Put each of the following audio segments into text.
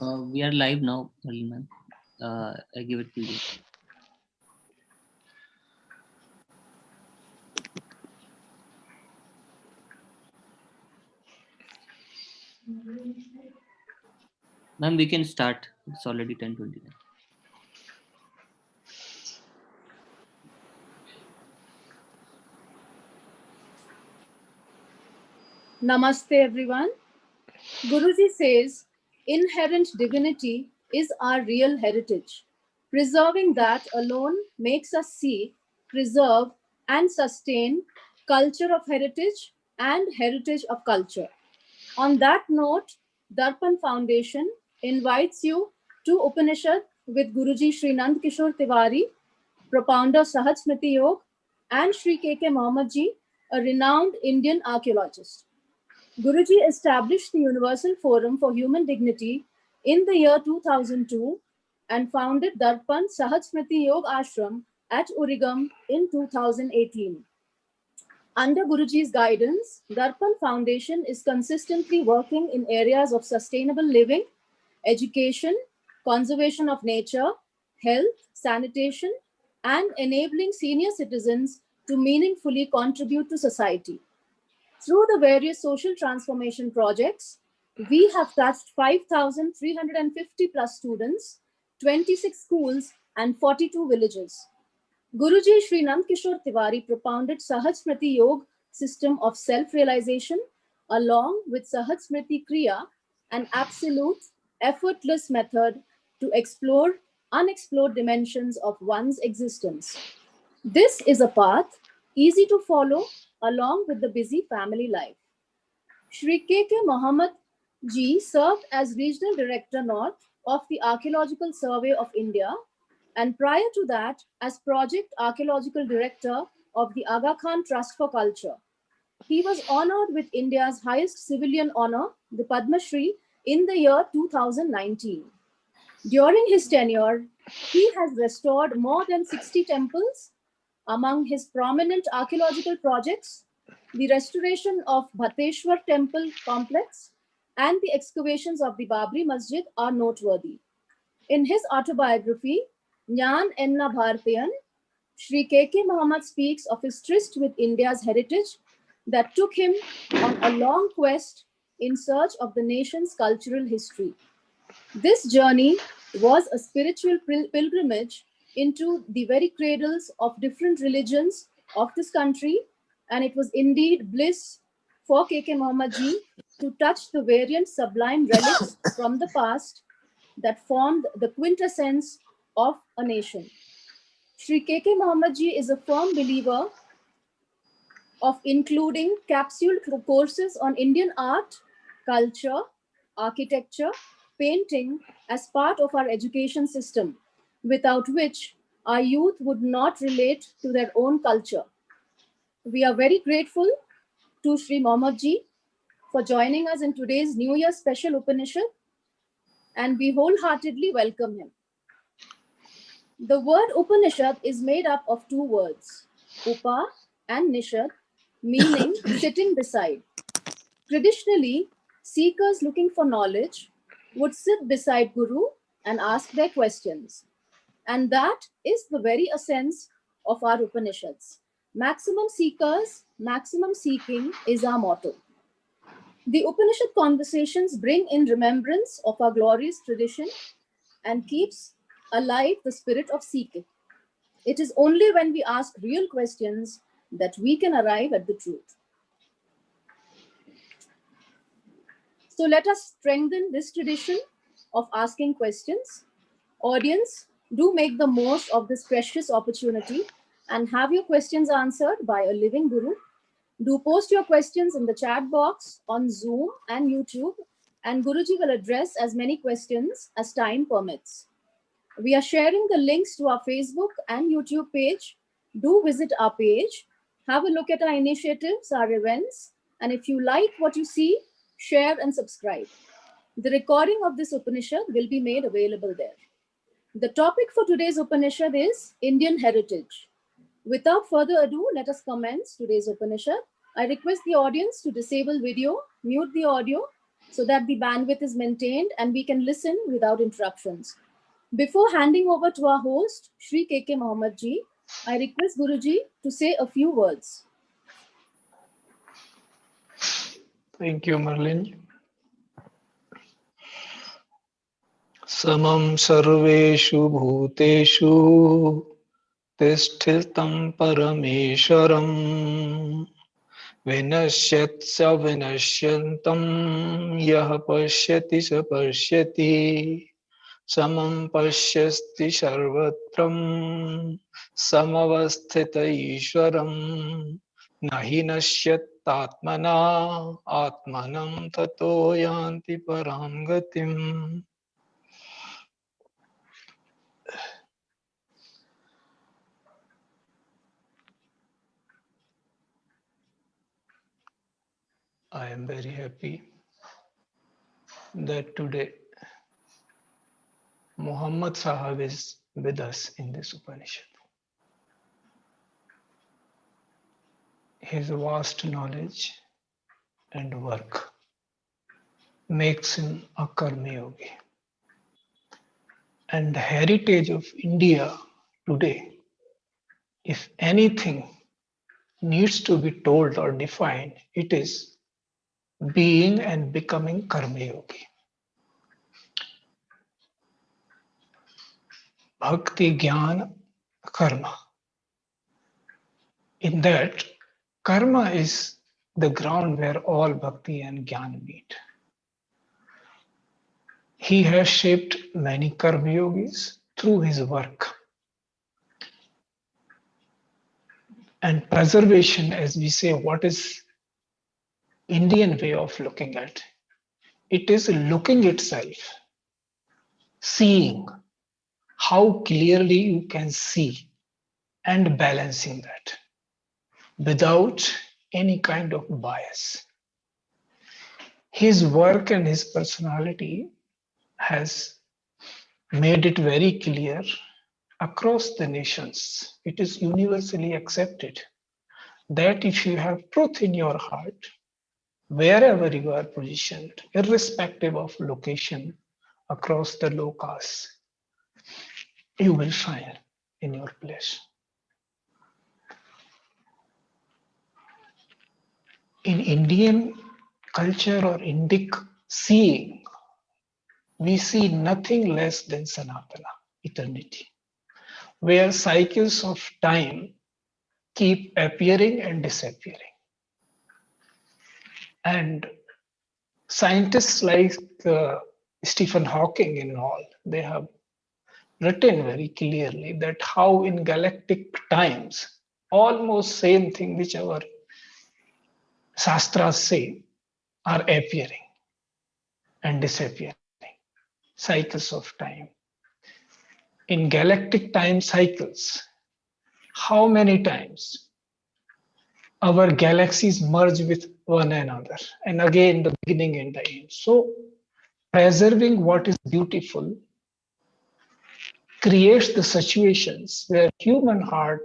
We are live now, Ma'am. I give it to you. Ma'am, we can start. It's already 10:29. Namaste everyone. Guruji says, inherent divinity is our real heritage. Preserving that alone makes us see, preserve, and sustain culture of heritage and heritage of culture. On that note, Darpan Foundation invites you to Upanishad with Guruji Shri Nandkishore Tiwari, propounder Sahaj Smriti Yoga, and Shri K.K. Mohammed Ji, a renowned Indian archaeologist. Guruji established the Universal Forum for Human Dignity in the year 2002 and founded Darpan Sahaj Smriti Yoga Ashram at Urigam in 2018. Under Guruji's guidance, Darpan Foundation is consistently working in areas of sustainable living, education, conservation of nature, health, sanitation, and enabling senior citizens to meaningfully contribute to society. Through the various social transformation projects, we have touched 5,350 plus students, 26 schools, and 42 villages. Guruji Shri Nandkishore Tiwari propounded Sahaj Smriti Yoga system of self-realization along with Sahaj Smriti Kriya, an absolute, effortless method to explore unexplored dimensions of one's existence. This is a path easy to follow along with the busy family life. Shri K.K. Mohammed Ji served as Regional Director North of the Archaeological Survey of India and prior to that as Project Archaeological Director of the Aga Khan Trust for Culture. He was honored with India's highest civilian honor, the Padma Shri, in the year 2019. During his tenure, he has restored more than 60 temples. Among his prominent archaeological projects, the restoration of Bhateshwar Temple complex and the excavations of the Babri Masjid are noteworthy. In his autobiography, Jnaan Enna Bhartiyan, Shri K.K. Mohammed speaks of his tryst with India's heritage that took him on a long quest in search of the nation's cultural history. This journey was a spiritual pilgrimage into the very cradles of different religions of this country, and it was indeed bliss for K.K. Mohammed Ji to touch the variant sublime relics from the past that formed the quintessence of a nation. Shri K.K. Mohammed Ji is a firm believer of including capsule courses on Indian art, culture, architecture, painting as part of our education system, without which our youth would not relate to their own culture. We are very grateful to Shri Mohammed Ji for joining us in today's New Year special Upanishad, and we wholeheartedly welcome him. The word Upanishad is made up of two words, Upa and Nishad, meaning sitting beside. Traditionally, seekers looking for knowledge would sit beside Guru and ask their questions. And that is the very essence of our Upanishads. Maximum seekers, maximum seeking is our motto. The Upanishad conversations bring in remembrance of our glorious tradition and keeps alive the spirit of seeking. It is only when we ask real questions that we can arrive at the truth. So let us strengthen this tradition of asking questions. Audience, do make the most of this precious opportunity and have your questions answered by a living Guru. Do post your questions in the chat box on Zoom and YouTube, and Guruji will address as many questions as time permits. We are sharing the links to our Facebook and YouTube page. Do visit our page, have a look at our initiatives, our events, and if you like what you see, share and subscribe. The recording of this Upanishad will be made available there. The topic for today's Upanishad is Indian heritage. Without further ado, let us commence today's Upanishad. I request the audience to disable video, mute the audio, so that the bandwidth is maintained and we can listen without interruptions. Before handing over to our host, Shri K.K. Muhammed ji, I request Guruji to say a few words. Thank you, Merlin. Samam sarveshu bhuteshu tishthiltam paramesharam vinashyatsa vinashyantam yah pashyati sa pashyati samam pashyasti sarvatram samavasthita ishwaram nahi nashyat atmana atmanam tato yanti param gatim. I am very happy that today Muhammad Sahab is with us in this Upanishad. His vast knowledge and work makes him a Karma Yogi. And the heritage of India today, if anything needs to be told or defined, it is being and becoming Karma Yogi. Bhakti, Jnana, Karma. In that, karma is the ground where all bhakti and jnana meet. He has shaped many karma yogis through his work. And preservation, as we say, what is Indian way of looking at? It is looking itself, seeing how clearly you can see and balancing that without any kind of bias. His work and his personality has made it very clear across the nations. It is universally accepted that if you have truth in your heart, wherever you are positioned, irrespective of location across the lokas, you will shine in your place. In Indian culture or Indic seeing, we see nothing less than Sanatana, eternity, where cycles of time keep appearing and disappearing. And scientists like Stephen Hawking and all, they have written very clearly that how in galactic times, almost same thing which our Shastras say, are appearing and disappearing, cycles of time. In galactic time cycles, how many times our galaxies merge with one another, and again the beginning and the end. So preserving what is beautiful creates the situations where human heart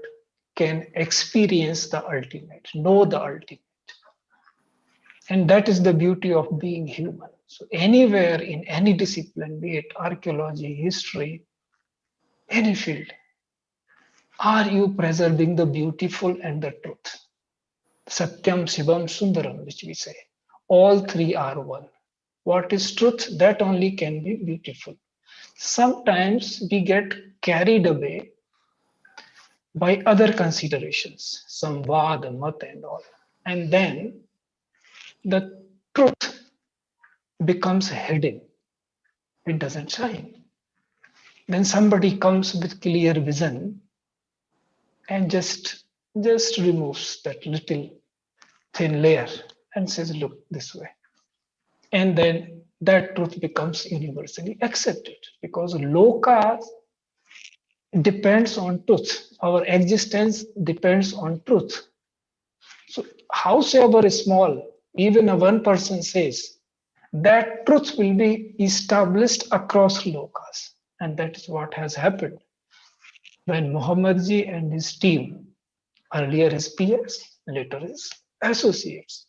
can experience the ultimate, know the ultimate. And that is the beauty of being human. So anywhere in any discipline, be it archaeology, history, any field, are you preserving the beautiful and the truth? Satyam, Shivam, Sundaram, which we say. All three are one. What is truth? That only can be beautiful. Sometimes we get carried away by other considerations, some vada, mat, and all. And then the truth becomes hidden. It doesn't shine. Then somebody comes with clear vision and just removes that little thin layer and says, look this way. And then that truth becomes universally accepted because loka depends on truth. Our existence depends on truth. So, howsoever small, even a one person says, that truth will be established across lokas. And that is what has happened when Muhammadji and his team, earlier his peers, later his associates,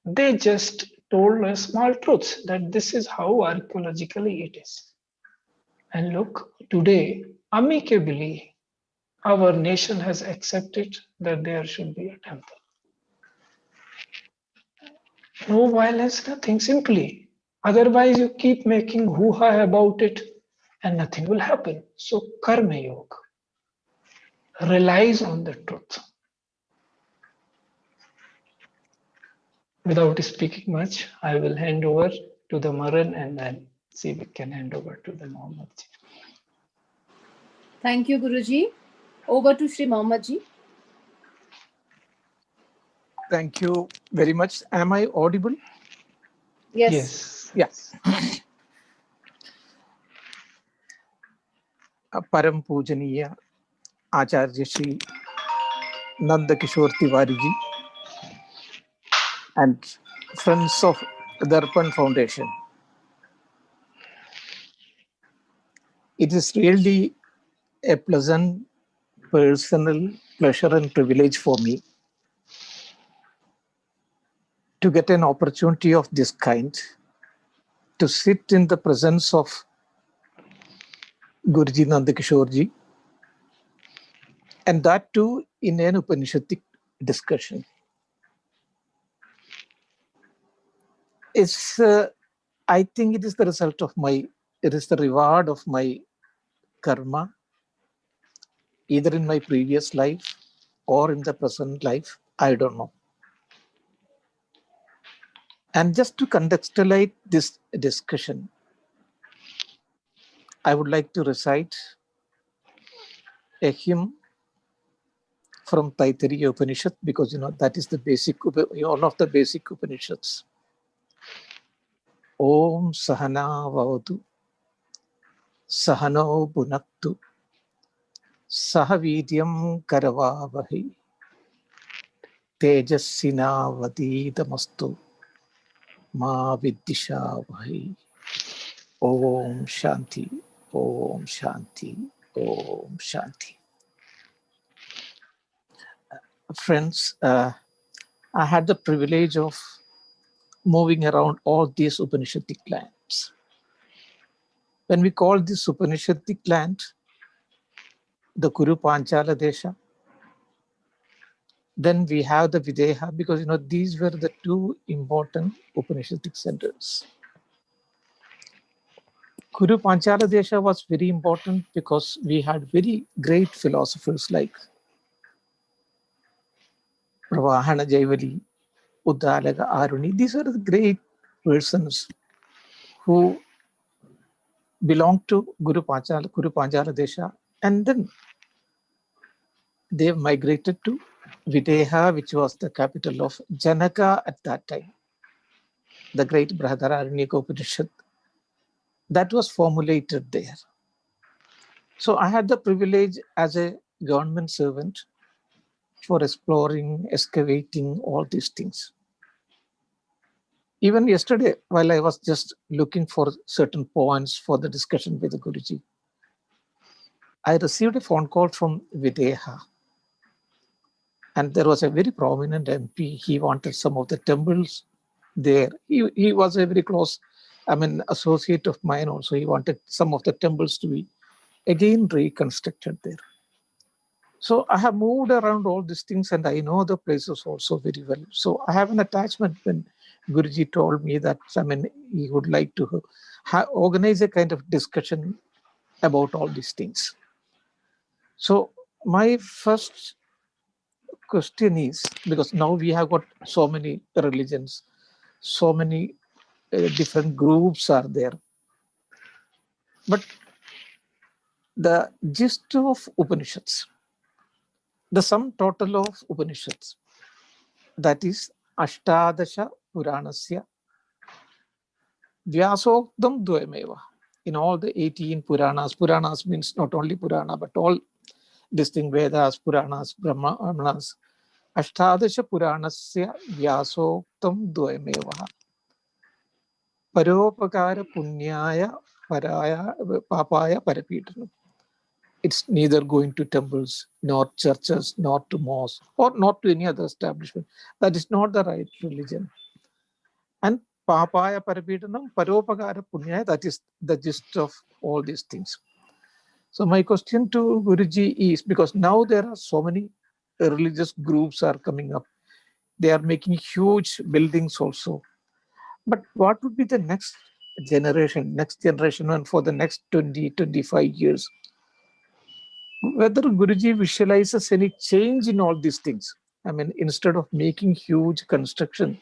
they just told a small truth that this is how archaeologically it is. And look, today, amicably, our nation has accepted that there should be a temple. No violence, nothing, simply. Otherwise, you keep making hoo-ha about it and nothing will happen. So, Karma Yoga relies on the truth. Without speaking much, I will hand over to the Maran and then see if we can hand over to the Muhammad. Thank you, Guruji. Over to Shri Mohammed ji. Thank you very much. Am I audible? Yes. Yes. Yeah. Param Pujaniya Acharya Shri Nandkishore Tiwari ji and friends of Darpan Foundation. It is really a pleasant personal pleasure and privilege for me to get an opportunity of this kind, to sit in the presence of Guruji Nandkishore ji, and that too in an Upanishadic discussion. I think it is the result of it is the reward of my karma, either in my previous life or in the present life, I don't know. And just to contextualize this discussion, I would like to recite a hymn from Taittiriya Upanishad, because that is the basic, one of the basic Upanishads. Om Sahana Vavatu Sahano Bhunaktu Sahavidyam Karavavahi Tejasvinavadidamastu Ma Viddishavahi. Om Shanti, Om Shanti, Om Shanti. Friends, I had the privilege of moving around all these Upanishadic lands. When we call this Upanishadic land the Kuru Panchala Desha, then we have the Videha, because these were the two important Upanishadic centers. Kuru Panchala Desha was very important because we had very great philosophers like Pravahana Jaivali, Uddalaga Aruni. These are the great persons who belonged to Kuru Panchala Desha, and then they migrated to Videha, which was the capital of Janaka at that time. The great Brihadaranyaka Upanishad that was formulated there. So I had the privilege as a government servant for exploring, excavating all these things. Even yesterday, while I was just looking for certain points for the discussion with the Guruji, I received a phone call from Videha. And there was a very prominent MP. He wanted some of the temples there. He was a very close, associate of mine also. He wanted some of the temples to be again reconstructed there. So I have moved around all these things and I know the places also very well. So I have an attachment when Guruji told me that, he would like to organize a kind of discussion about all these things. So my first question is, because now we have got so many religions, so many different groups are there. But the gist of Upanishads, the sum total of Upanishads, that is Ashtadasha Puranasya Vyasoktam Dvayameva. In all the 18 Puranas, Puranas means not only Purana, but all distinct Vedas, Puranas, Brahmanas, Ashtadasha Puranasya Vyasoktam Dvayameva. Paropakara Punyaya Paraya Papaya Parapitanam. It's neither going to temples, nor churches, nor to mosques, or not to any other establishment. That is not the right religion. And Papaya Parapidanam, Paropagara Punyaya, that is the gist of all these things. So my question to Guruji is, because now there are so many religious groups are coming up. They are making huge buildings also. But what would be the next generation and for the next 20, 25 years? Whether Guruji visualizes any change in all these things. I mean, instead of making huge construction,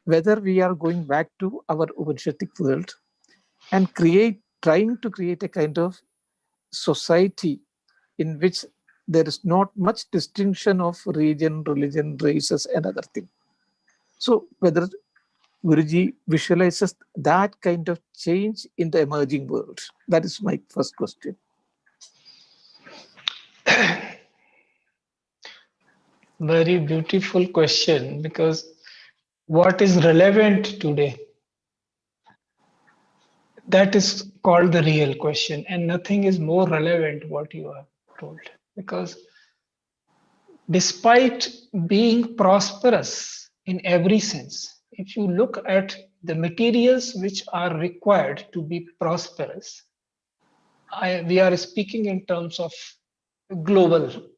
whether we are going back to our Upanishadic world and trying to create a kind of society in which there is not much distinction of region, religion, races, and other thing. So whether Guruji visualizes that kind of change in the emerging world? That is my first question. Very beautiful question, because what is relevant today? That is called the real question, and nothing is more relevant what you have told. Because despite being prosperous in every sense, if you look at the materials which are required to be prosperous, we are speaking in terms of global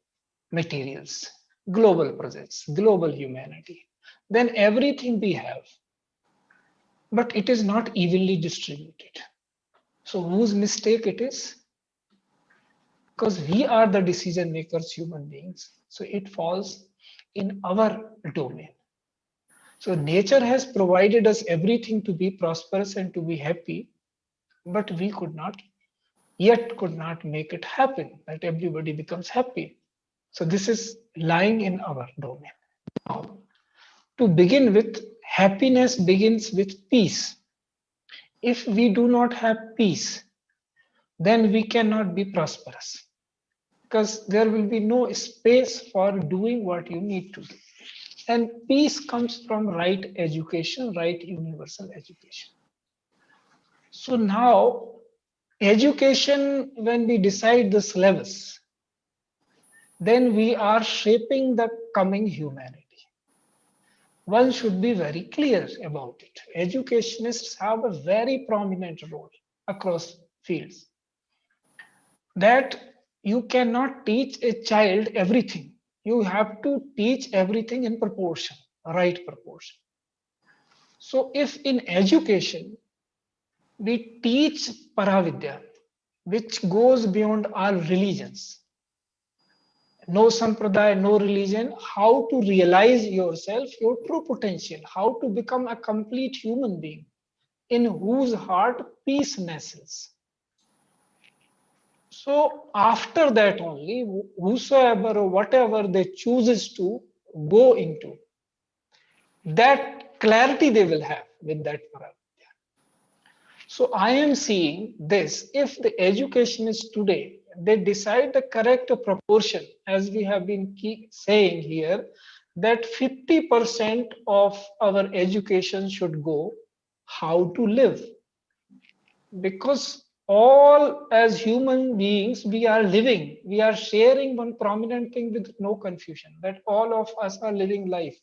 materials, global projects, global humanity, then everything we have, but it is not evenly distributed. So whose mistake it is? Because we are the decision makers, human beings. So it falls in our domain. So nature has provided us everything to be prosperous and to be happy, but we could not make it happen that everybody becomes happy. So this is lying in our domain. Now, to begin with, happiness begins with peace. If we do not have peace, then we cannot be prosperous, because there will be no space for doing what you need to do. And peace comes from right education, right universal education. So now, education, when we decide the syllabus, then we are shaping the coming humanity. One should be very clear about it. Educationists have a very prominent role across fields. That you cannot teach a child everything. You have to teach everything in proportion, right proportion. So if in education we teach Paravidya, which goes beyond our religions, no sampradaya, no religion, how to realize yourself, your true potential, how to become a complete human being in whose heart peace nestles. So after that only, whosoever or whatever they chooses to go into, that clarity they will have with that Paravidya. So I am seeing this, if the educationists today, they decide the correct proportion, as we have been saying here, that 50% of our education should go how to live. Because all as human beings, we are living, we are sharing one prominent thing with no confusion, that all of us are living life.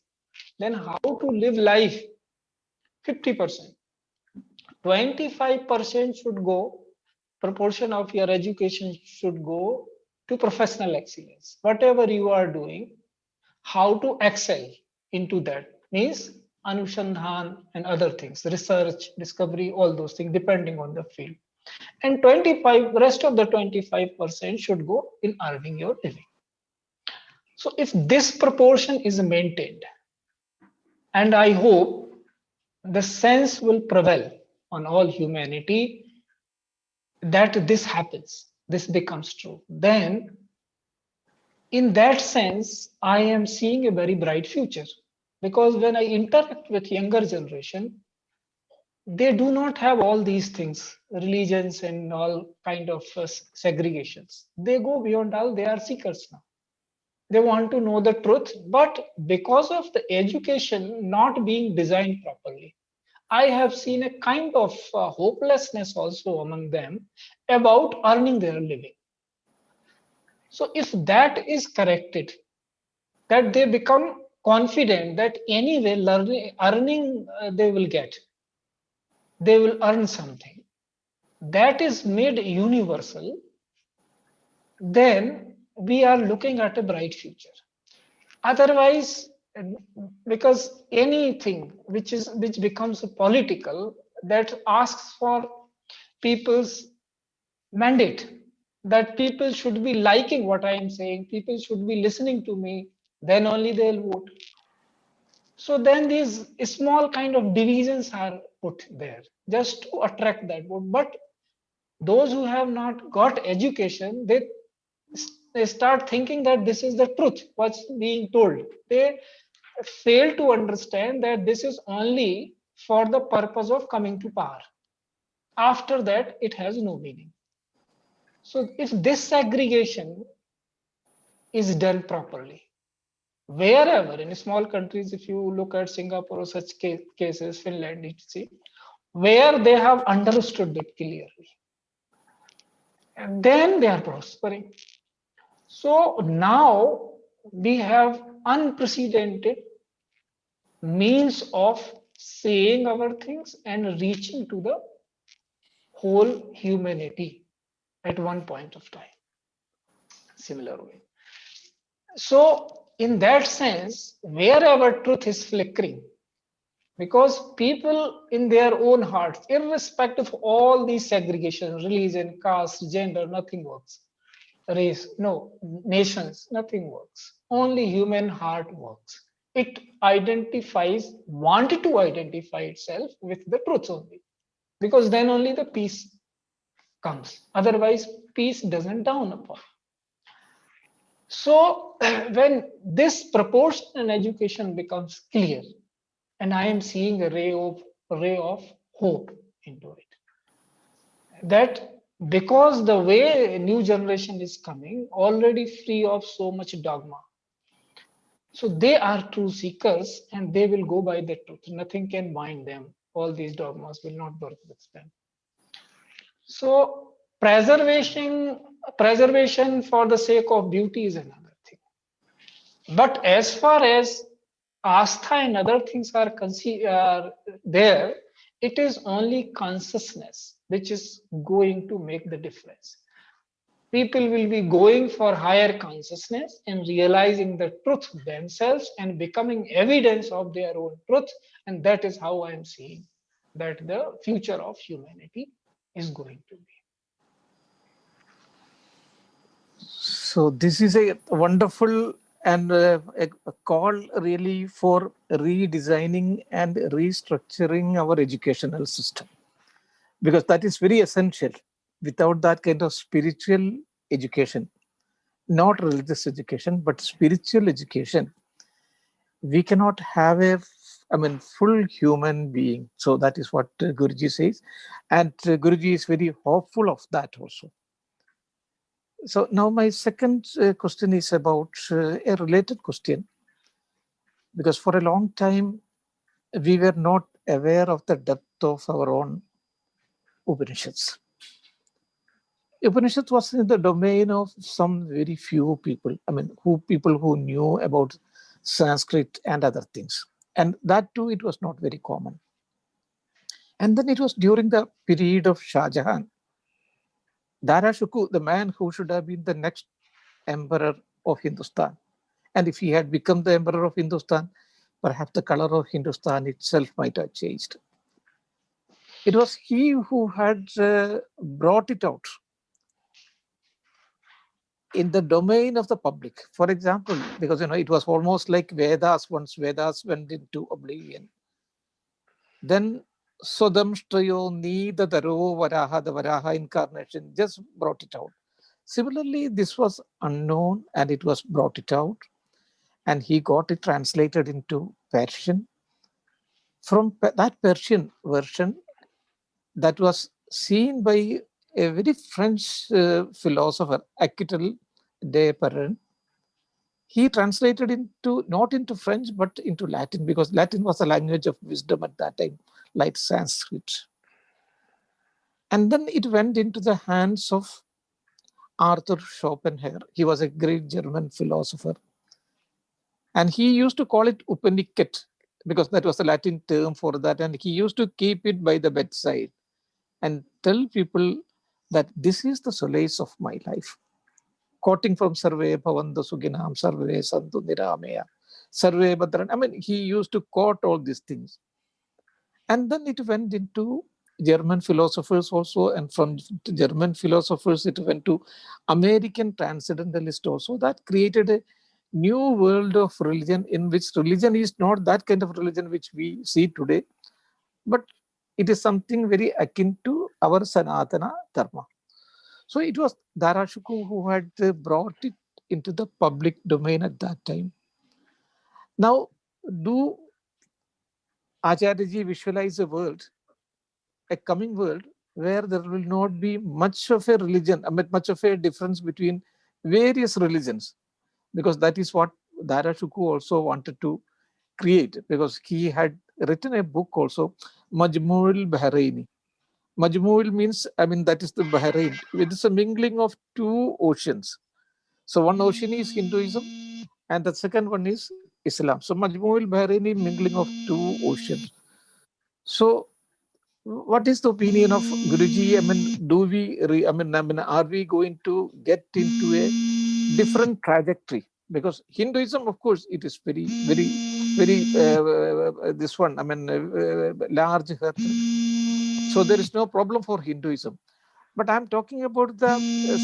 Then how to live life? 50%. 25% should go, proportion of your education should go to professional excellence. Whatever you are doing, how to excel into that means anushandhan and other things, research, discovery, all those things, depending on the field. And rest of the 25% should go in earning your living. So if this proportion is maintained, and I hope the sense will prevail on all humanity that this happens, this becomes true, then in that sense, I am seeing a very bright future. Because when I interact with younger generation, they do not have all these things, religions and all kind of segregations. They go beyond all, they are seekers now. They want to know the truth, but because of the education not being designed properly, I have seen a kind of hopelessness also among them about earning their living. So if that is corrected, that they become confident that anyway earning they will get. They will earn something. That is made universal. Then we are looking at a bright future. Otherwise, because anything which becomes political, that asks for people's mandate, that people should be liking what I am saying, people should be listening to me, then only they'll vote. So then these small kind of divisions are put there just to attract that vote. But those who have not got education, they start thinking that this is the truth, what's being told. They fail to understand that this is only for the purpose of coming to power. After that, it has no meaning. So if this segregation is done properly, wherever in small countries, if you look at Singapore or such cases, Finland, etc., where they have understood it clearly, and then they are prospering. So now we have unprecedented means of saying our things and reaching to the whole humanity at one point of time. Similar way. So in that sense, wherever truth is flickering, because people in their own hearts, irrespective of all these segregations, religion, caste, gender, nothing works. Race, no, nations, nothing works. Only human heart works. It wanted to identify itself with the truth only, because then only the peace comes. Otherwise, peace doesn't dawn upon. So when this proportion in education becomes clear, and I am seeing a ray of hope into it, that because the way new generation is coming already free of so much dogma, so they are true seekers and they will go by the truth. Nothing can bind them. All these dogmas will not work with them. So preservation for the sake of beauty is another thing. But as far as astha and other things are there, it is only consciousness which is going to make the difference. People will be going for higher consciousness and realizing the truth themselves and becoming evidence of their own truth. And that is how I am seeing that the future of humanity is going to be. So this is a wonderful and a call really for redesigning and restructuring our educational system, because that is very essential. Without that kind of spiritual education, not religious education, but spiritual education, we cannot have a, full human being. So that is what Guruji says. And Guruji is very hopeful of that also. So now my second question is about a related question, because for a long time, we were not aware of the depth of our own Upanishads. Upanishad was in the domain of some very few people. People who knew about Sanskrit and other things. And that too, it was not very common. And then it was during the period of Shah Jahan, Dara Shukru, the man who should have been the next emperor of Hindustan. And if he had become the emperor of Hindustan, perhaps the color of Hindustan itself might have changed. It was he who had brought it out in the domain of the public. For example, because it was almost like Vedas. Once Vedas went into oblivion, then Sodam Strayo Nida Daro Varaha, the Varaha incarnation, just brought it out. Similarly, this was unknown and it was brought it out, and he got it translated into Persian. From that Persian version, that was seen by a very French philosopher, Aquitaine de Perrin. He translated into, not into French, but into Latin, because Latin was a language of wisdom at that time, like Sanskrit. And then it went into the hands of Arthur Schopenhauer. He was a great German philosopher. And he used to call it Upanishad because that was a Latin term for that. And he used to keep it by the bedside and tell people that this is the solace of my life. Quoting from Sarve Bhavantu Suginam, Sarve Santu Nirameya, Sarve Badran. I mean, he used to quote all these things. And then it went into German philosophers also, and from German philosophers, it went to American transcendentalists also. That created a new world of religion in which religion is not that kind of religion which we see today, but it is something very akin to our Sanatana Dharma. So it was Darashuku who had brought it into the public domain at that time. Now, do Acharyaji visualize a coming world where there will not be much of a religion, I mean, much of a difference between various religions, because that is what Darashuku also wanted to create, because he had written a book also, Majmu'ul Bahraini. Majmu'ul means, I mean, that is the Bahrain. It is a mingling of two oceans. So one ocean is Hinduism and the second one is Islam. So Majmu'ul Bahraini, mingling of two oceans. So what is the opinion of Guruji? I mean, are we going to get into a different trajectory? Because Hinduism, of course, it is very, very, very, this one, I mean, large earth. So there is no problem for Hinduism. But I'm talking about the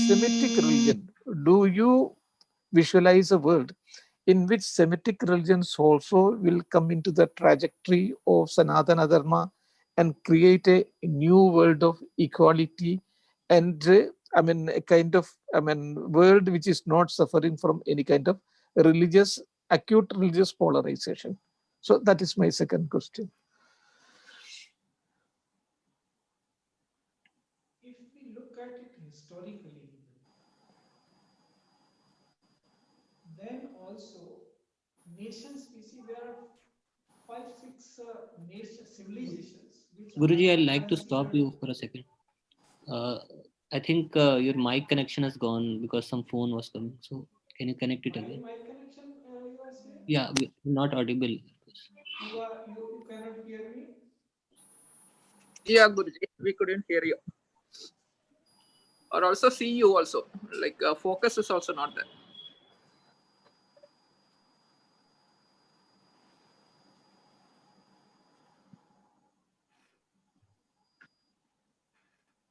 Semitic religion. Do you visualize a world in which Semitic religions also will come into the trajectory of Sanatana Dharma and create a new world of equality and I mean a kind of world which is not suffering from any kind of acute religious polarization. So that is my second question. If we look at it historically, then also nation species, there are five, six nation civilizations which Guruji, are I'd like to stop considered. you for a second. Uh, I think your mic connection has gone because some phone was coming. So can you connect it again? My connection, you are saying? Yeah, not audible. You cannot hear me? Yeah, Guruji, we couldn't hear you. Or also see you also. Like focus is also not there.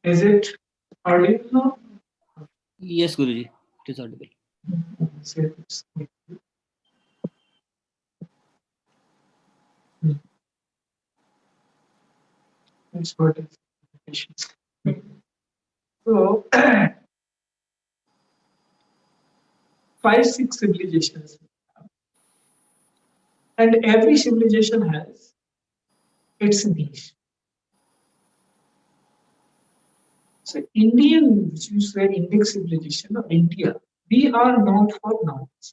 Is it audible now? Yes, Guruji, it is audible. That's what is. So, five, six civilizations, and every civilization has its niche. So, Indian, which you say Indic civilization or India, we are known for knowledge.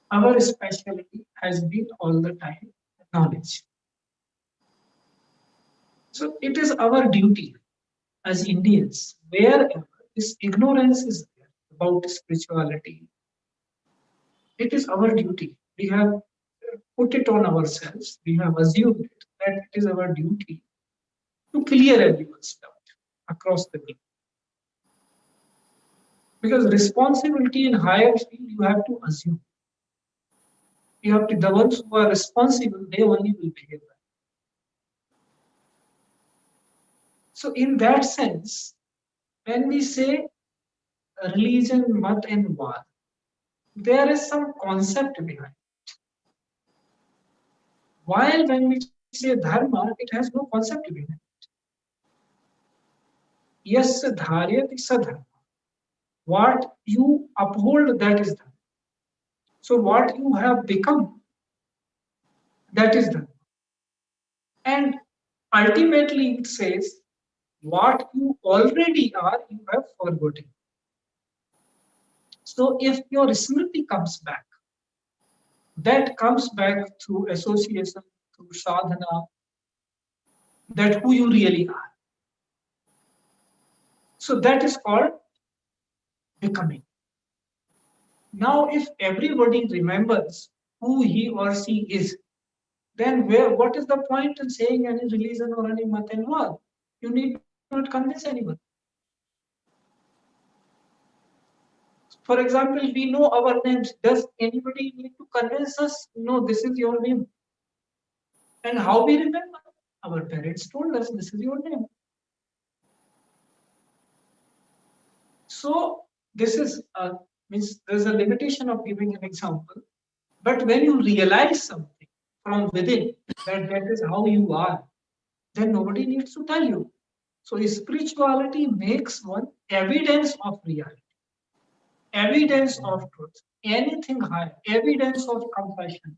Our specialty has been all the time knowledge. So, it is our duty as Indians, wherever this ignorance is there about spirituality, it is our duty. We have put it on ourselves. We have assumed it, that it is our duty to clear everyone's doubt across the globe. Because responsibility in higher field, you have to assume. You have to, the ones who are responsible, they only will behave well. So, in that sense, when we say religion, mat, and vad, there is some concept behind. While when we say dharma, it has no concept behind it. Yes, dharyat is a dharma. What you uphold, that is dharma. So what you have become, that is dharma. And ultimately it says, what you already are, you have forgotten. So if your smriti comes back, that comes back through association, through sadhana, that who you really are. So that is called becoming. Now, if everybody remembers who he or she is, then what is the point in saying any religion or any math involved? You need not convince anyone. For example, we know our names. Does anybody need to convince us? No, this is your name. And how we remember? Our parents told us this is your name. So this is means there's a limitation of giving an example. But when you realize something from within that that is how you are, then nobody needs to tell you. So spirituality makes one evidence of reality, evidence of truth, anything higher, evidence of compassion.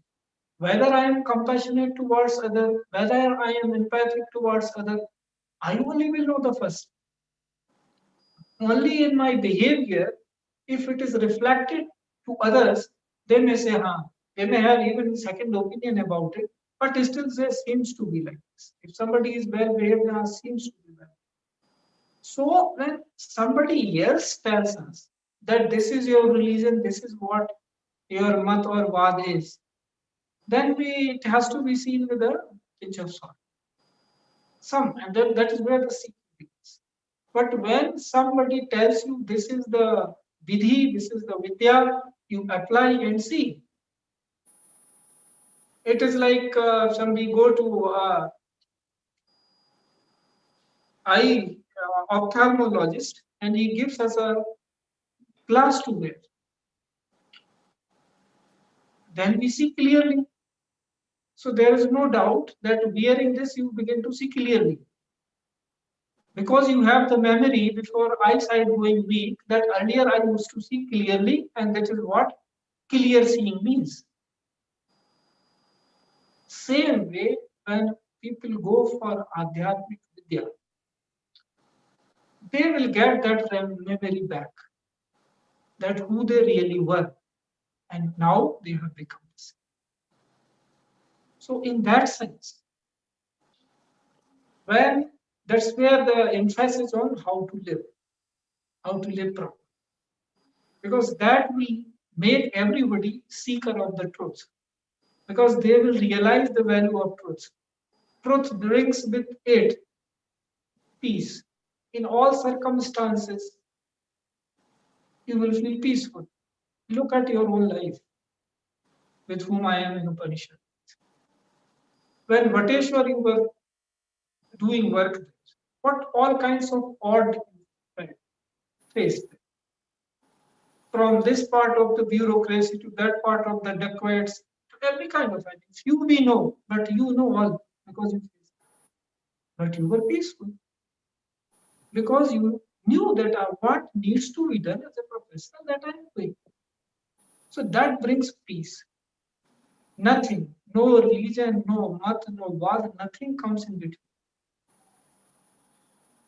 Whether I am compassionate towards other, whether I am empathic towards other, I only will know the first. Only in my behavior, if it is reflected to others, they may say, they may have even second opinion about it, but still there seems to be like this. If somebody is well behaved, seems to be well. So when somebody else tells us that this is your religion, this is what your mat or vad is, then it has to be seen with a pinch of salt. And then that is where the secret begins. But when somebody tells you this is the vidhi, this is the vidya, you apply and see. It is like somebody go to eye ophthalmologist and he gives us a glass to wear. Then we see clearly. So there is no doubt that wearing this you begin to see clearly. Because you have the memory before eyesight going weak that earlier I used to see clearly, and that is what clear seeing means. Same way, when people go for Adhyatmic Vidya, they will get that memory back, that who they really were, and now they have become this. So, in that sense, when that's where the emphasis on how to live properly, because that will make everybody seeker of the truth, because they will realize the value of truth. Truth brings with it peace. In all circumstances, you will feel peaceful. Look at your own life, with whom I am in Upanishad. When Vateshwar you were doing work, what all kinds of odd faced. From this part of the bureaucracy to that part of the dacoits, to every kind of thing. Few we know, but you know all because you faced. But you were peaceful because you knew that what needs to be done as a professional that I am doing. So that brings peace. Nothing, no religion, no mat, no vad, nothing comes in between.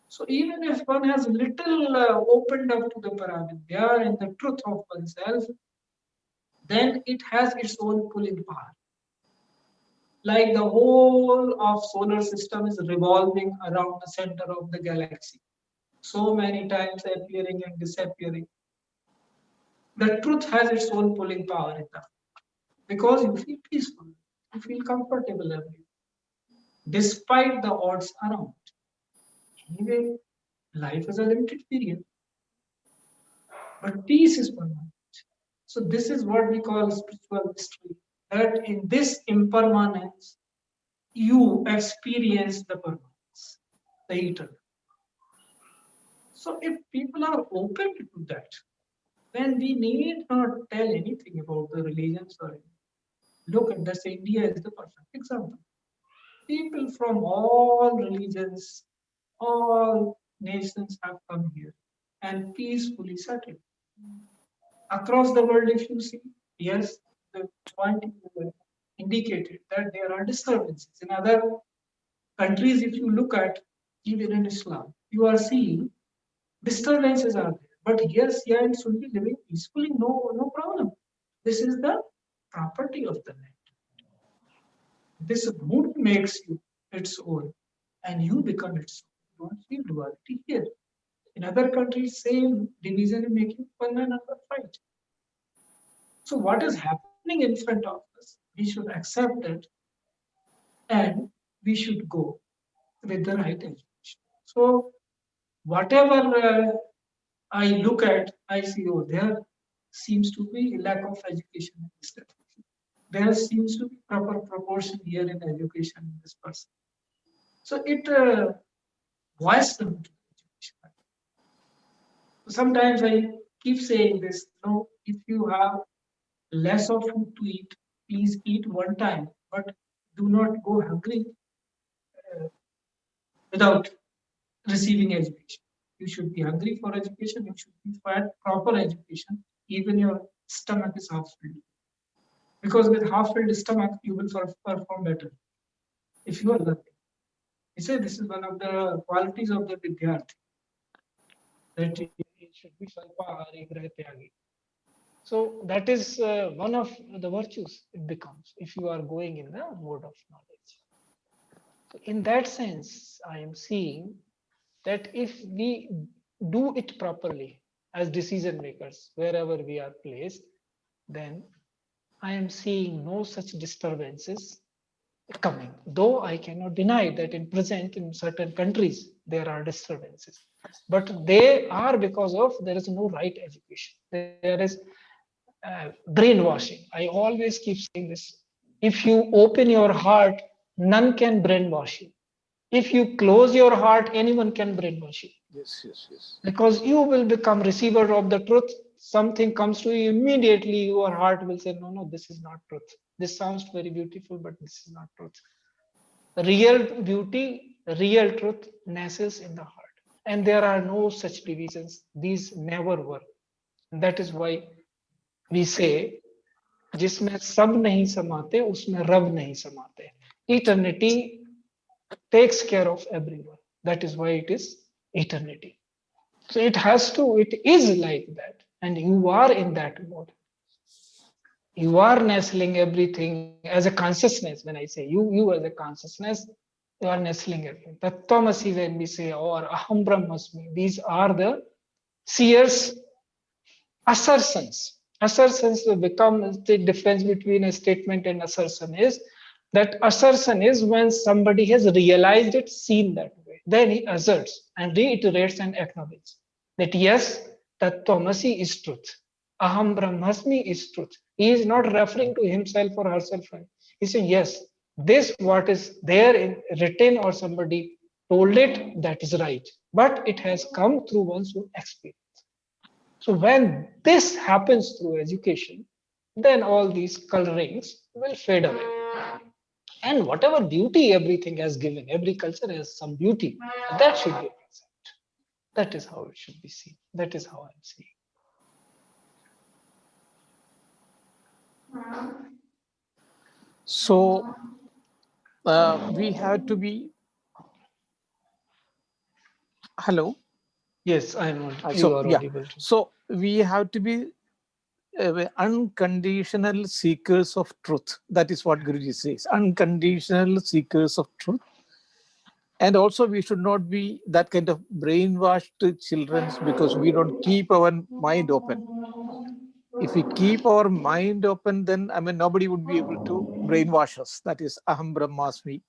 So even if one has little opened up to the Paravidya and the truth of oneself, then it has its own pulling power. Like the whole of solar system is revolving around the center of the galaxy. So many times appearing and disappearing. The truth has its own pulling power in that. Because you feel peaceful, you feel comfortable everywhere, despite the odds around. Anyway, life is a limited period, but peace is permanent. So this is what we call spiritual mystery. That in this impermanence, you experience the permanence, the eternal. So if people are open to that, then we need not tell anything about the religions or anything. Look at this, India is the perfect example. People from all religions, all nations have come here and peacefully settled. Across the world, if you see, yes, the point indicated that there are disturbances. In other countries, if you look at, even in Islam, you are seeing disturbances are there. But here, Shia and Sunni living peacefully, no problem. This is the property of the land. This mood makes you its own, and you become its own. You don't feel duality here. In other countries, same division is making one another fight. So what is happening in front of us we should accept it, and we should go with the right education. So whatever I look at, I see, oh, there seems to be a lack of education in this country. There seems to be proper proportion here in education in this person. So it boils down to education. Sometimes I keep saying this, if you have less of food to eat, please eat one time, but do not go hungry without receiving education. You should be hungry for education, you should be fed proper education, even your stomach is half filled. Because with half filled stomach, you will perform better if you are learning. He said this is one of the qualities of the Vidyarthi, that it should be Salpahari Grahe Tyagi. So that is one of the virtues it becomes if you are going in the mode of knowledge. So in that sense, I am seeing that if we do it properly as decision makers, wherever we are placed, then I am seeing no such disturbances coming. Though I cannot deny that in present in certain countries there are disturbances, but they are because of there is no right education. There is brainwashing. I always keep saying this. If you open your heart, none can brainwash you. If you close your heart, anyone can brainwash you. Yes, yes, yes. Because you will become receiver of the truth. Something comes to you, immediately your heart will say, no, no, this is not truth. This sounds very beautiful, but this is not truth. Real beauty, real truth nestles in the heart. And there are no such divisions. These never were. And that is why we say, जिसमें सब नहीं समाते उसमें रब नहीं समाते. Eternity takes care of everyone. That is why it is eternity. So it is like that. And you are in that mode. You are nestling everything as a consciousness. When I say you as a consciousness, you are nestling everything. Tattvamasi, when we say, or Aham Brahmasmi, these are the seers' assertions. Assertions will become the difference between a statement and assertion is that assertion is when somebody has realized it, seen that way. Then he asserts and reiterates and acknowledges that yes, Tattvamasi is truth. Aham Brahmasmi is truth. He is not referring to himself or herself. He's saying, yes, this what is there in written or somebody told it, that is right. But it has come through one's own experience. So when this happens through education, then all these colorings will fade away. And whatever beauty everything has given, every culture has some beauty, that should be present. That is how it should be seen. That is how I'm seeing. So we have to be. Hello. Yes, I'm. You So are yeah. audible. So we have to be unconditional seekers of truth. That is what Guruji says. Unconditional seekers of truth. And also we should not be that kind of brainwashed children because we don't keep our mind open. If we keep our mind open, then nobody would be able to brainwash us. That is Aham Brahmasmi.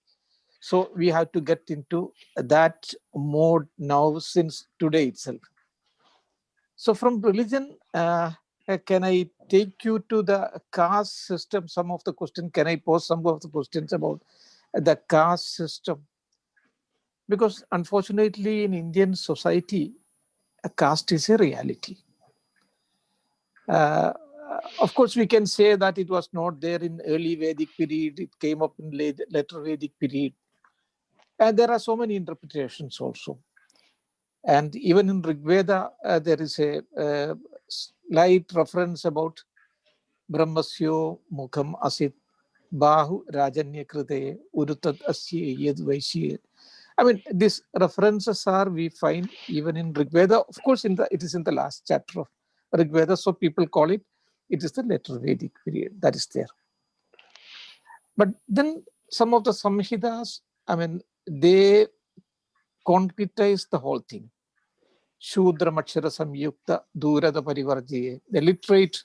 So we have to get into that mode now since today itself. So from religion, can I take you to the caste system? Some of the questions, can I pose some of the questions about the caste system? Because unfortunately in Indian society, a caste is a reality. Of course, we can say that it was not there in early Vedic period. It came up in later Vedic period. And there are so many interpretations also. And even in Rig Veda, there is a slight reference about Brahmasyo Mukham Asit Bahu Rajanya Krite Urutat Asya Yed Vaishya. These references are we find even in Rig Veda. Of course, it is in the last chapter of Rig Veda, so people call it is the later Vedic period that is there. But then some of the Samhitas, they concretize the whole thing. Shudra Makshara Samyukta Durada Parivarjiye. The literate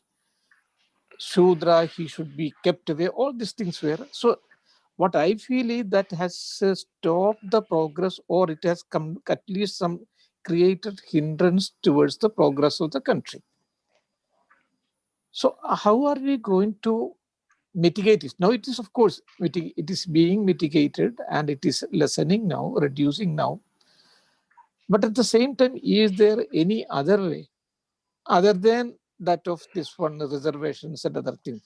Shudra, he should be kept away. All these things were. So what I feel is that has stopped the progress, or it has come at least some created hindrance towards the progress of the country. So how are we going to mitigate it? Now it is, of course, it is being mitigated and it is lessening now, reducing now. But at the same time, is there any other way other than that of this one, reservations and other things,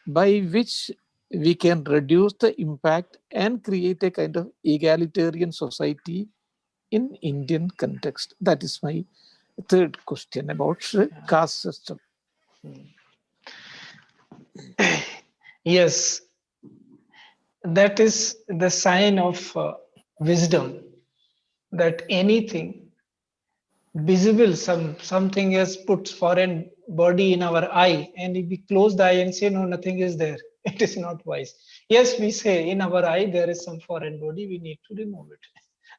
by which we can reduce the impact and create a kind of egalitarian society in Indian context? That is my third question about caste system. Yes, that is the sign of wisdom, that anything visible, something has put foreign body in our eye, and if we close the eye and say no, nothing is there, it is not wise. Yes, we say in our eye there is some foreign body, we need to remove it.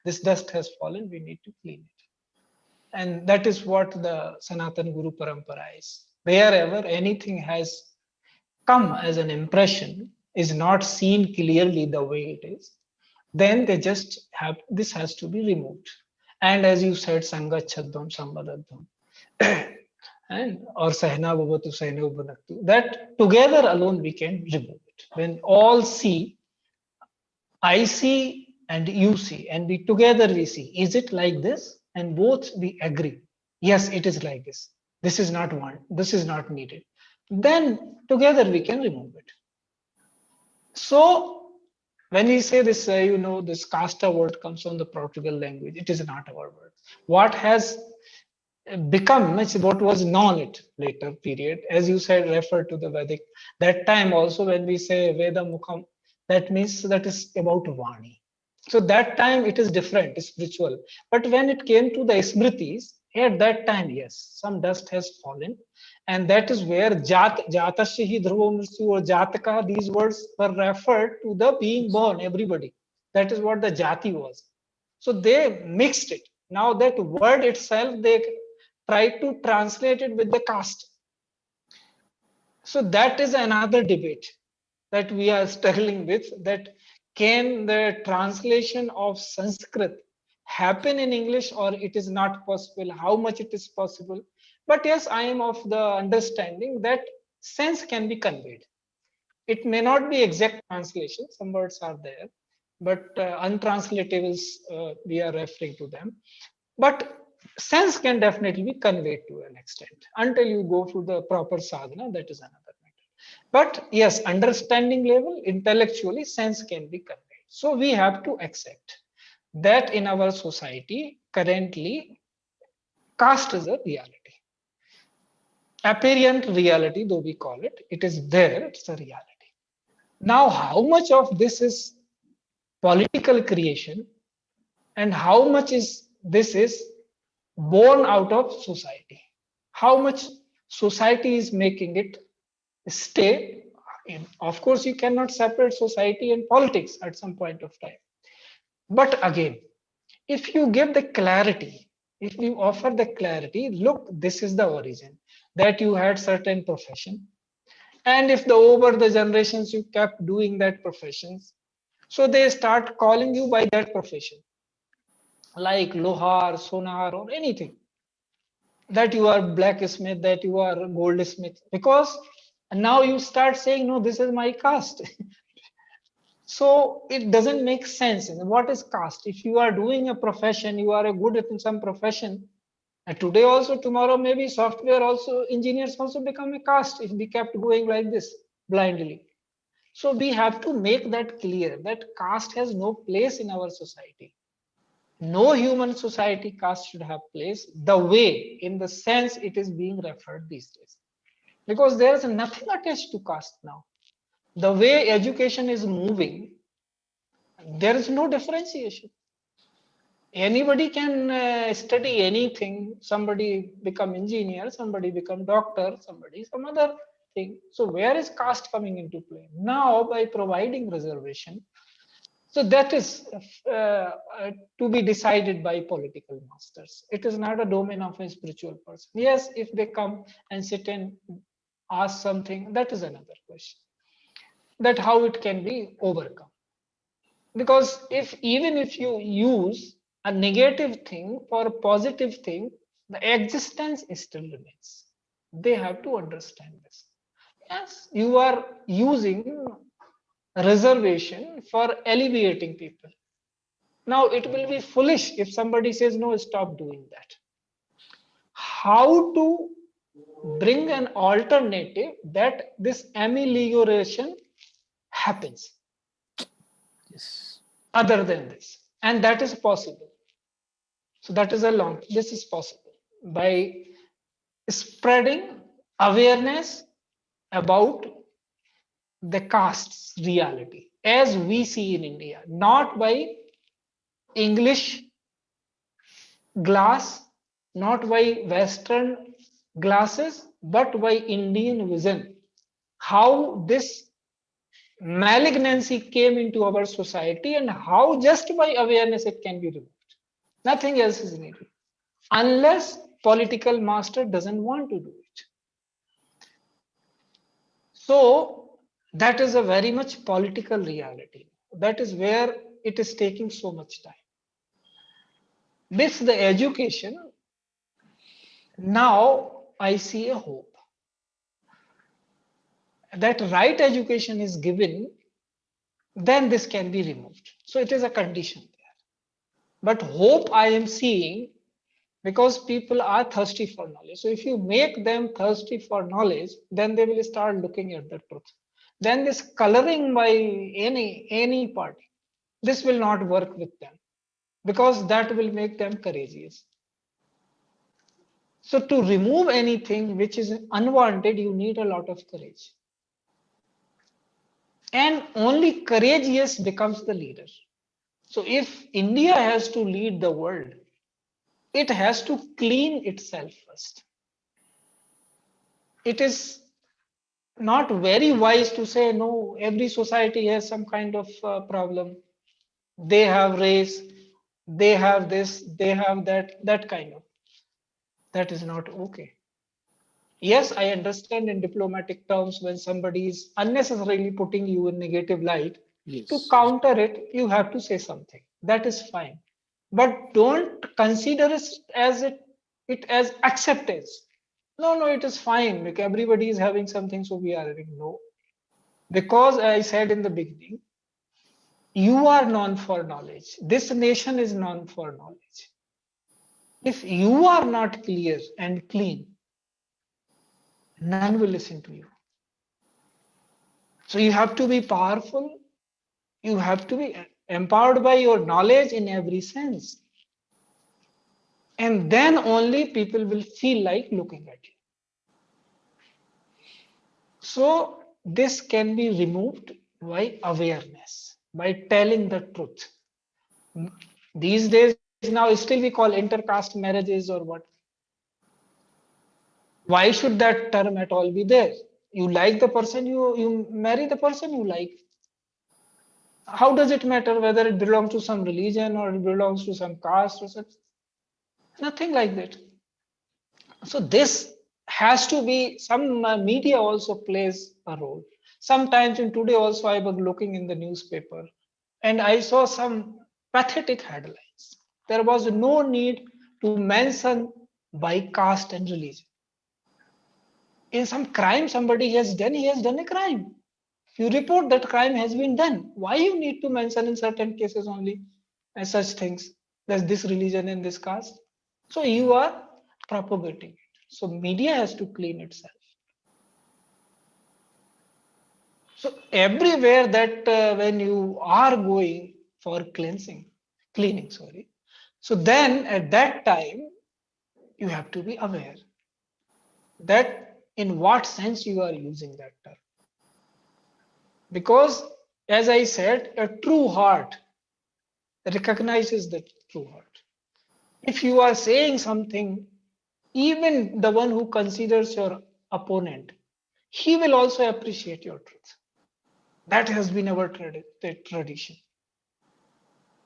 This dust has fallen, we need to clean it. And that is what the Sanatan Guru Parampara is. Wherever anything has come as an impression, is not seen clearly the way it is, then they just have, this has to be removed. And as you said, Sangachadvam Sambadadvam, and or Sahna Bhavatu Sahna Bhunaktu, that together alone we can remove it. When all see, I see and you see, and we together we see, is it like this? And both we agree, yes, it is like this. This is not one, this is not needed. Then together we can remove it. So when we say this, this casta word comes from the Portugal language. It is not our word. What has become much what was known it later period, as you said, refer to the Vedic. That time also when we say Veda Mukham, that means that is about Vani. So that time it is different, spiritual. But when it came to the Smritis, at that time, yes, some dust has fallen. And that is where Jatasya Dhruva Mrityu or Jataka, these words were referred to the being born, everybody. That is what the Jati was. So they mixed it. Now that word itself, they tried to translate it with the caste. So that is another debate that we are struggling with, that can the translation of Sanskrit happen in English or it is not possible, how much it is possible. But yes, I am of the understanding that sense can be conveyed. It may not be exact translation, some words are there, but untranslatables, we are referring to them. But sense can definitely be conveyed to an extent until you go through the proper sadhana, that is another matter. But yes, understanding level, intellectually, sense can be conveyed. So we have to accept that in our society, currently, caste is a reality. Apparent reality, though we call it, it is there, it's a reality. Now, how much of this is political creation and how much is this is born out of society? How much society is making it stay? Of course, you cannot separate society and politics at some point of time. But again, if you give the clarity, if you offer the clarity, look, this is the origin, that you had certain profession. And if over the generations you kept doing that professions, so they start calling you by that profession, like lohar, sonar, or anything. That you are blacksmith, that you are goldsmith, because now you start saying, no, this is my caste. So it doesn't make sense. What is caste? If you are doing a profession, you are a good in some profession, and today also, tomorrow maybe software also, engineers also become a caste if we kept going like this blindly. So we have to make that clear that caste has no place in our society. No human society caste should have place the way, in the sense it is being referred these days. Because there is nothing attached to caste now. The way education is moving, there is no differentiation. Anybody can study anything. Somebody become engineer, somebody become doctor, somebody some other thing. So where is caste coming into play? Now by providing reservation, so that is to be decided by political masters. It is not a domain of a spiritual person. Yes, if they come and sit and ask something, that is another question. That how it can be overcome. Because even if you use a negative thing for a positive thing, the existence still remains. They have to understand this. Yes, you are using reservation for alleviating people. Now it will be foolish if somebody says, no, stop doing that. How to bring an alternative that this amelioration happens Yes. other than this? And that is possible. So that is this is possible by spreading awareness about the caste's reality as we see in India, not by English glass, not by Western glasses, but by Indian vision. How this malignancy came into our society and how just by awareness it can be removed. Nothing else is needed. Unless political master doesn't want to do it. So that is a very much political reality. That is where it is taking so much time. With the education, now I see a hope. That right education is given, then this can be removed. So it is a condition there. But hope I am seeing because people are thirsty for knowledge. So if you make them thirsty for knowledge, then they will start looking at the truth. Then this coloring by any party, this will not work with them because that will make them courageous. So to remove anything which is unwanted, you need a lot of courage. And only courageous becomes the leader. So if India has to lead the world, it has to clean itself first. It is not very wise to say, no, every society has some kind of problem. They have race, they have this, they have that kind of. That is not okay. Yes, I understand in diplomatic terms when somebody is unnecessarily putting you in negative light. To Yes. counter it, you have to say something. That is fine. But don't consider it as acceptance. No, it is fine. Like everybody is having something, so we are having no. Because I said in the beginning, you are known for knowledge. This nation is known for knowledge. If you are not clear and clean, none will listen to you. So you have to be powerful. You have to be empowered by your knowledge in every sense. And then only people will feel like looking at you. So this can be removed by awareness, by telling the truth. These days now still we call intercaste marriages or what. Why should that term at all be there? You like the person, you marry the person you like. How does it matter whether it belongs to some religion or it belongs to some caste or such? Nothing like that. So this has to be, some media also plays a role. Sometimes in today also I was looking in the newspaper and I saw some pathetic headlines. There was no need to mention by caste and religion. In some crime somebody has done, he has done a crime. You report that crime has been done. Why you need to mention in certain cases only such things? There's this religion and this caste. So you are propagating it. So media has to clean itself. So everywhere that when you are going for cleaning, sorry. So then at that time, you have to be aware that in what sense you are using that term. Because as I said, a true heart recognizes the true heart. If you are saying something, even the one who considers your opponent, he will also appreciate your truth. That has been our tradition.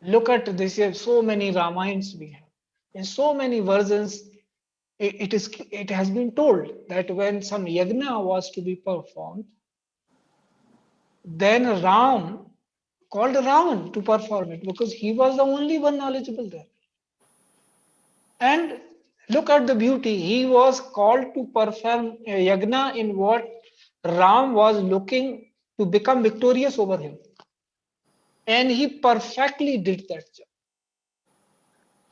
Look at this, so many Ramayans we have. In so many versions, it has been told that when some yagna was to be performed, then Ram called Ravan to perform it because he was the only one knowledgeable there. And look at the beauty. He was called to perform a yagna in what Ram was looking to become victorious over him. And he perfectly did that job.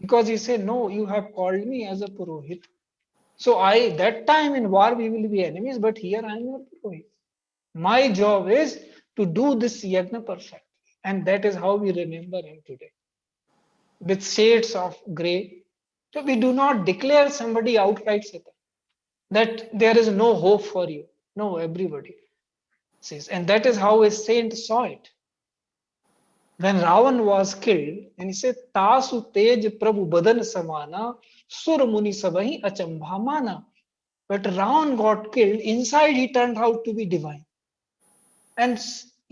Because he said, no, you have called me as a Purohit. So that time in war we will be enemies, but here I am your Purohit. My job is to do this yagna perfectly. And that is how we remember him today. With shades of grey. So we do not declare somebody outright Satan, that there is no hope for you. No, everybody says. And that is how a saint saw it. When Ravan was killed, and he said, Tasu tej prabhu badan samana, sur muni sabahi achambha mana. But Ravan got killed, inside he turned out to be divine. And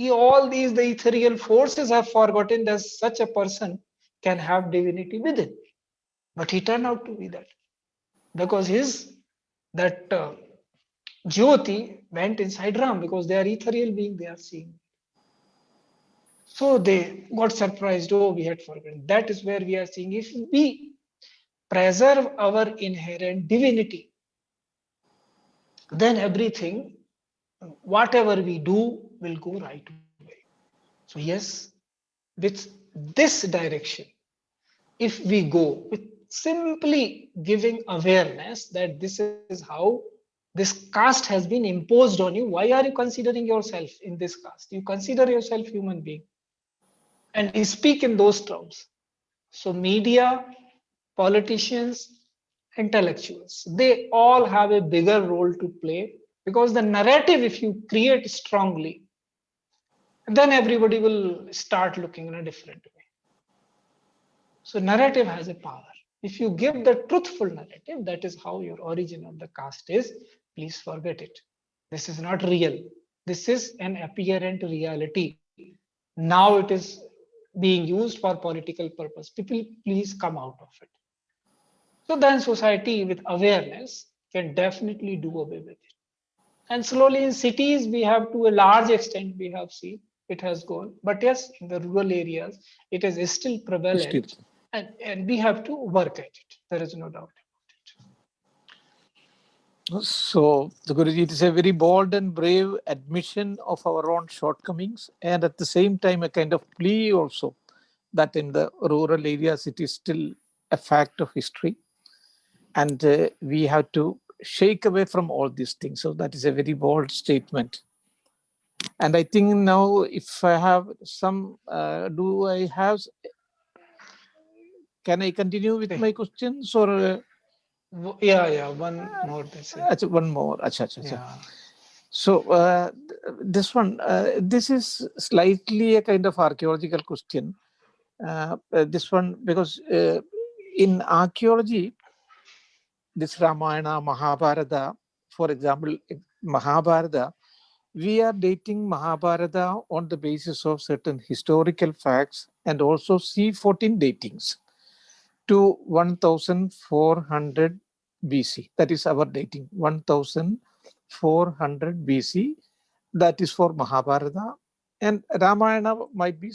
all these, the ethereal forces have forgotten that such a person can have divinity within. But he turned out to be that. Because that Jyoti went inside Ram, because they are ethereal being, they are seeing. So they got surprised. Oh, we had forgotten. That is where we are seeing. If we preserve our inherent divinity, then everything, whatever we do, will go right way. So yes, with this direction, if we go with simply giving awareness that this is how this caste has been imposed on you, why are you considering yourself in this caste? You consider yourself human being and speak in those terms. So media, politicians, intellectuals, they all have a bigger role to play, because the narrative, if you create strongly, then everybody will start looking in a different way. So narrative has a power. If you give the truthful narrative, that is how your origin of the caste is, please forget it. This is not real. This is an apparent reality. Now it is being used for political purpose. People, please come out of it. So then society with awareness can definitely do away with it. And slowly in cities, we have, to a large extent, we have seen it has gone. But yes, in the rural areas, it is still Still. prevalent, and we have to work at it. There is no doubt about it. So, Guruji, it is a very bold and brave admission of our own shortcomings, and at the same time, a kind of plea also that in the rural areas it is still a fact of history, and we have to shake away from all these things. So, that is a very bold statement. And I think now, if I have some, do I have? Can I continue with my questions or? Yeah, one more. One more. Acha, acha, acha. Yeah. So this is slightly a kind of archaeological question. This one, because in archaeology, this Ramayana, Mahabharata, for example, Mahabharata, we are dating Mahabharata on the basis of certain historical facts and also C14 datings to 1400 BC. That is our dating, 1400 BC. That is for Mahabharata. And Ramayana might be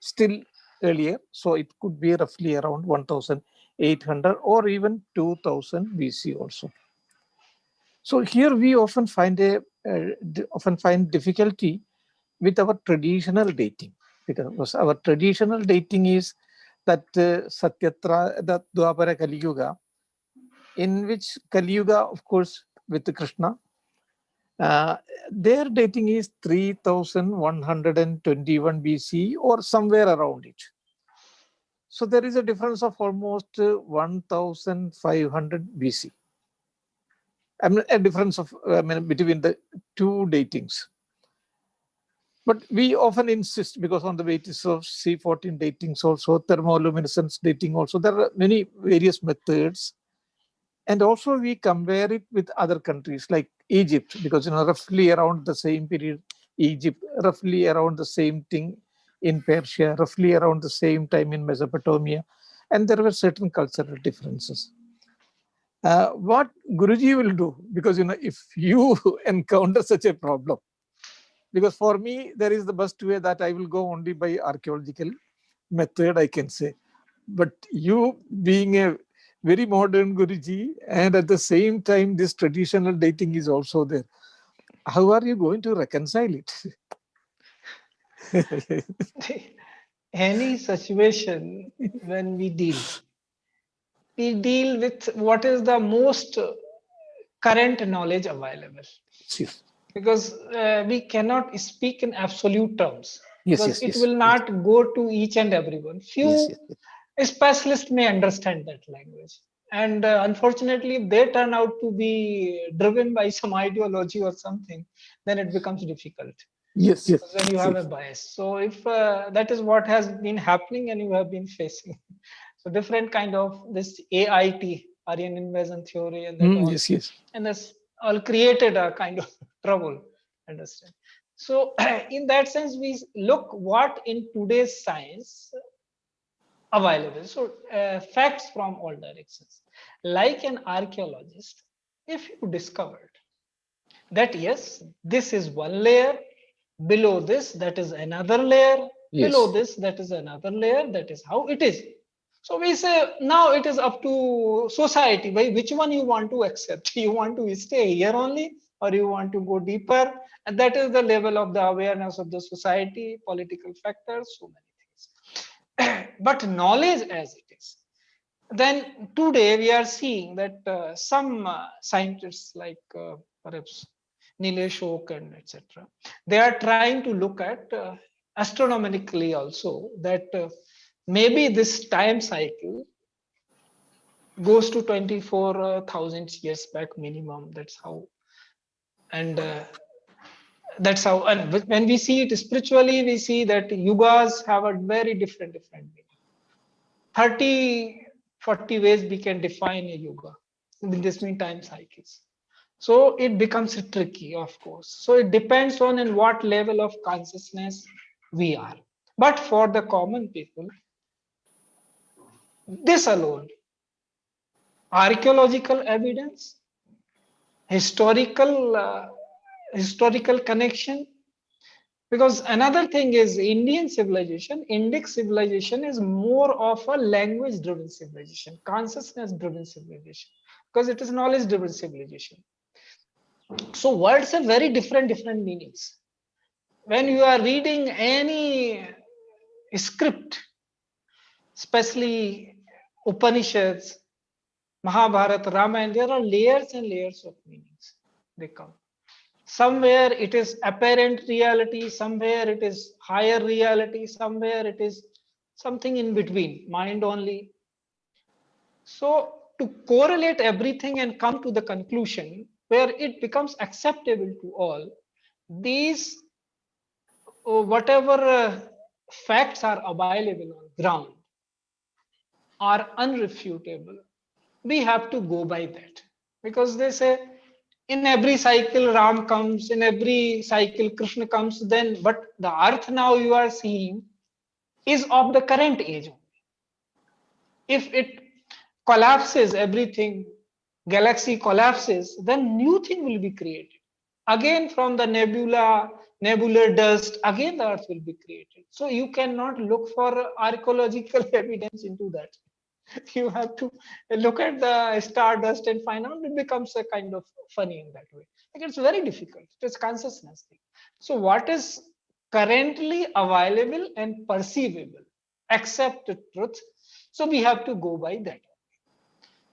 still earlier. So it could be roughly around 1800 or even 2000 BC also. So here we often find difficulty with our traditional dating, because our traditional dating is that Satyatra, that Dwapara Kali Yuga, in which Kali Yuga, of course, with Krishna, their dating is 3121 BC or somewhere around it. So there is a difference of almost 1500 BC. I mean, a difference of between the two datings. But we often insist, because on the basis of C14 datings also, thermoluminescence dating also, there are many various methods. And also we compare it with other countries like Egypt, because roughly around the same period, Egypt, roughly around the same thing in Persia, roughly around the same time in Mesopotamia. And there were certain cultural differences. What Guruji will do, because if you encounter such a problem, because for me there is the best way that I will go only by archaeological method, I can say. But you being a very modern Guruji, and at the same time this traditional dating is also there, how are you going to reconcile it? Any situation when we deal with what is the most current knowledge available, Yes, because we cannot speak in absolute terms, yes, because yes, it yes, will yes, not go to each and everyone. yes, Few yes, yes. specialists may understand that language, and unfortunately if they turn out to be driven by some ideology or something, then it becomes difficult, Yes, yes, because when you have a bias. So if that is what has been happening and you have been facing, so different kind of this AIT, Aryan invasion theory, and that all, yes, yes. and this all created a kind of trouble, understand. So in that sense we look what in today's science available. So facts from all directions. Like an archaeologist, if you discovered that yes, this is one layer, below this, that is another layer, below Yes. this, that is another layer, that is how it is. So we say now it is up to society, by which one you want to accept. You want to stay here only, or you want to go deeper, and that is the level of the awareness of the society, political factors, so many things. But knowledge as it is, then today we are seeing that some scientists like perhaps Nilesh Oak and etc., they are trying to look at astronomically also that maybe this time cycle goes to 24,000 years back minimum. That's how, and that's how. And when we see it spiritually, we see that yugas have a very different meaning. 30, 40 ways we can define a yoga in this mean time cycles. So it becomes tricky, of course. So it depends on in what level of consciousness we are. But for the common people, this alone, archaeological evidence, historical historical connection, because another thing is Indian civilization, Indic civilization is more of a language driven civilization, consciousness driven civilization, because it is knowledge driven civilization. So words have very different meanings. When you are reading any script, especially Upanishads, Mahabharata, Ramayana, there are layers and layers of meanings. They come. Somewhere it is apparent reality, somewhere it is higher reality, somewhere it is something in between, mind only. So to correlate everything and come to the conclusion where it becomes acceptable to all, these whatever facts are available on ground are unrefutable. We have to go by that, because they say in every cycle Ram comes, in every cycle Krishna comes, then but the earth now you are seeing is of the current age. If it collapses, everything, galaxy collapses, then new thing will be created. Again from the nebular dust, again the earth will be created. So you cannot look for archaeological evidence into that. You have to look at the stardust and find out. It becomes a kind of funny in that way. Like it's very difficult. It's consciousness thing. So what is currently available and perceivable, accept the truth. So we have to go by that.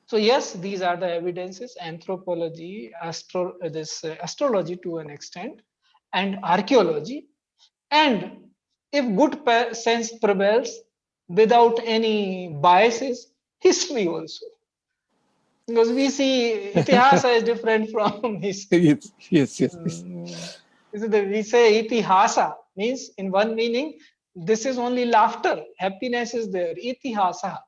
So yes, these are the evidences: anthropology, astrology to an extent, and archaeology. And if good sense prevails without any biases, history also. Because we see itihasa is different from history. Yes, yes, yes, yes. We say itihasa means in one meaning, this is only laughter, happiness is there. Itihasa.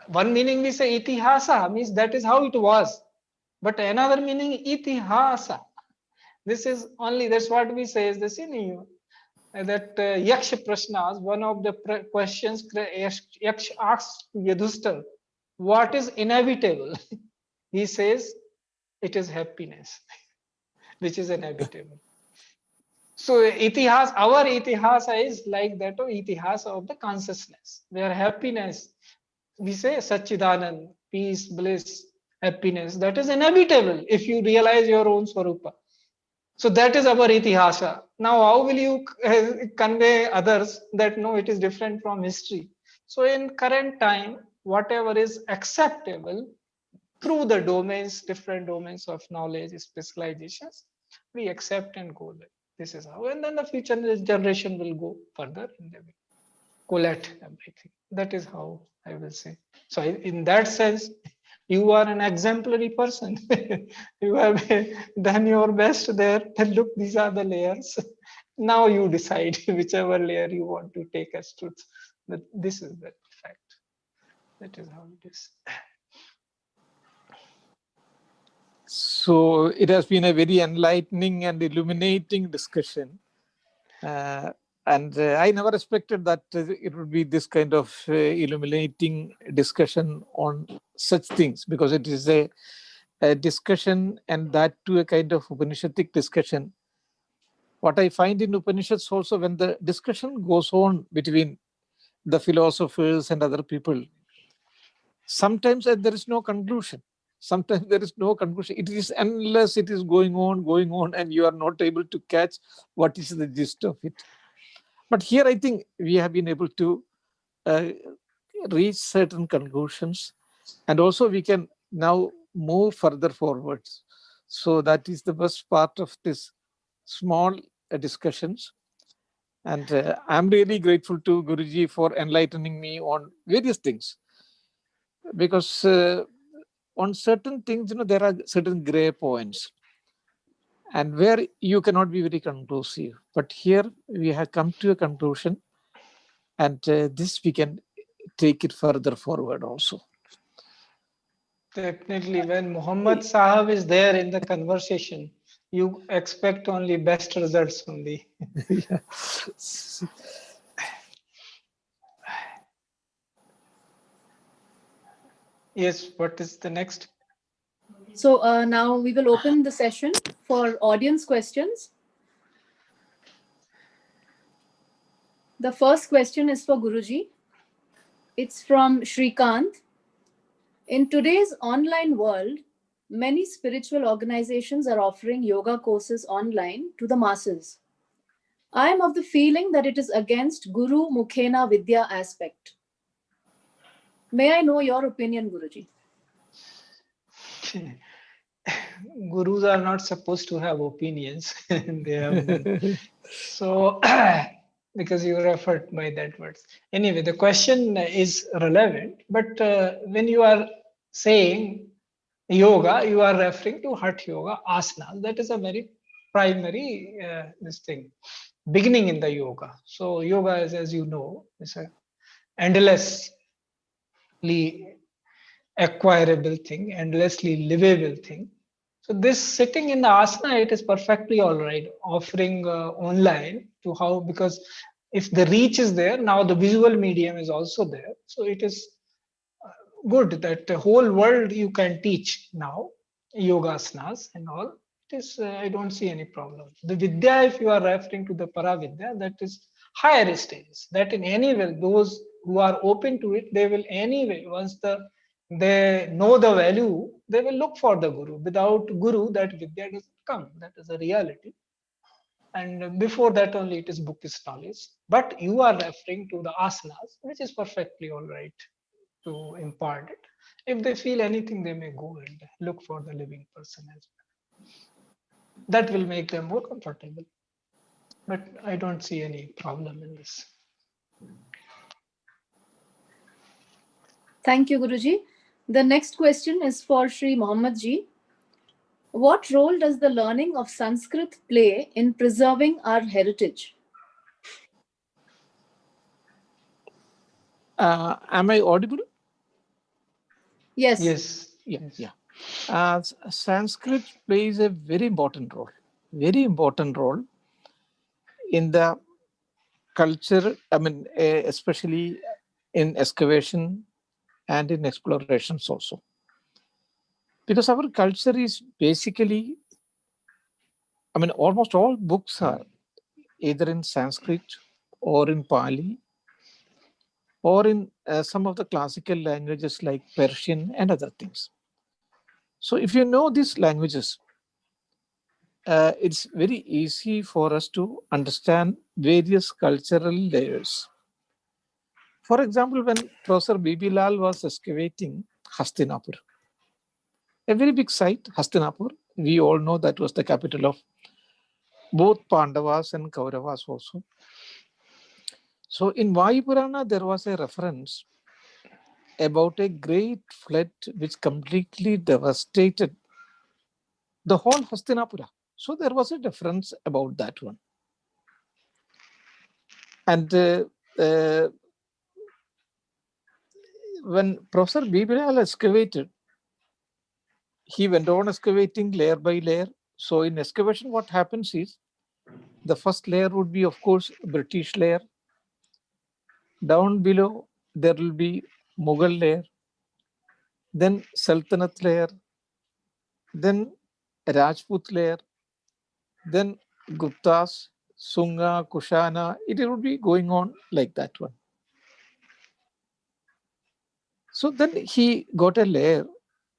One meaning we say itihasa means that is how it was. But another meaning itihasa. This is only, that's what we say is the synonym. That Yaksha Prashnas, one of the questions Yaksha asks to Yudhishthira, what is inevitable? He says it is happiness, which is inevitable. So our itihasa is like that of itihasa of the consciousness, where happiness, we say Satchidanand, peace, bliss, happiness, that is inevitable if you realize your own Swarupa. So that is our itihasa. Now, how will you convey others that no, it is different from history? So in current time, whatever is acceptable through the domains, different domains of knowledge, specializations, we accept and go there. This is how, and then the future generation will go further and they will collect everything. That is how I will say. So in that sense, you are an exemplary person. You have done your best there. And look, these are the layers. Now you decide whichever layer you want to take as truth. But this is the fact. That is how it is. So it has been a very enlightening and illuminating discussion. And I never expected that it would be this kind of illuminating discussion on such things, because it is a discussion, and that to a kind of Upanishadic discussion. What I find in Upanishads also, when the discussion goes on between the philosophers and other people, sometimes there is no conclusion. Sometimes there is no conclusion. It is endless. It is going on, and you are not able to catch what is the gist of it. But here, I think we have been able to reach certain conclusions, and also we can now move further forwards. So that is the best part of this small discussions. And I'm really grateful to Guruji for enlightening me on various things, because on certain things, there are certain gray points, and where you cannot be very conclusive. But here we have come to a conclusion, and this we can take it further forward also. Definitely, when Muhammad Sahab is there in the conversation, you expect only best results from the. Yeah. Yes, what is the next? So now we will open the session for audience questions. The first question is for Guruji. It's from Shrikant. In today's online world, many spiritual organizations are offering yoga courses online to the masses. I am of the feeling that it is against Guru Mukhena Vidya aspect. May I know your opinion, Guruji? Gurus are not supposed to have opinions. They have none. So, because you referred by that words. Anyway, the question is relevant, but when you are saying yoga, you are referring to Hatha yoga, asana. That is a very primary this thing, beginning in the yoga. So yoga is, as you know, is a endlessly acquirable thing, endlessly livable thing. So this sitting in the asana, it is perfectly all right. Offering online to how, because if the reach is there, now the visual medium is also there. So it is good that the whole world you can teach now yoga asanas and all. It is I don't see any problem. The vidya, if you are referring to the paravidya, that is higher stages. That in any way, those who are open to it, they will anyway, once they know the value, they will look for the guru. Without guru, that vidya doesn't come. That is a reality. And before that only it is Buddhist knowledge. But you are referring to the asanas, which is perfectly all right to impart it. If they feel anything, they may go and look for the living person as well. That will make them more comfortable. But I don't see any problem in this. Thank you, Guruji. The next question is for Sri Muhammad ji. What role does the learning of Sanskrit play in preserving our heritage? Am I audible? Yes. Yes. Yeah. Yes. Yeah. Sanskrit plays a very important role in the culture. I mean, especially in excavation and in explorations also. Because our culture is basically, I mean, almost all books are either in Sanskrit or in Pali or in some of the classical languages like Persian and other things. So if you know these languages, it's very easy for us to understand various cultural layers. For example, when Professor B.B. Lal was excavating Hastinapur, a very big site, Hastinapur, we all know that was the capital of both Pandavas and Kauravas also. So in Vayupurana, there was a reference about a great flood which completely devastated the whole Hastinapura. So there was a difference about that one. And when Professor Bibilal excavated, he went on excavating layer by layer. So in excavation, what happens is the first layer would be, of course, British layer. Down below, there will be Mughal layer, then Sultanate layer, then Rajput layer, then Guptas, Sunga, Kushana. It would be going on like that one. So then he got a layer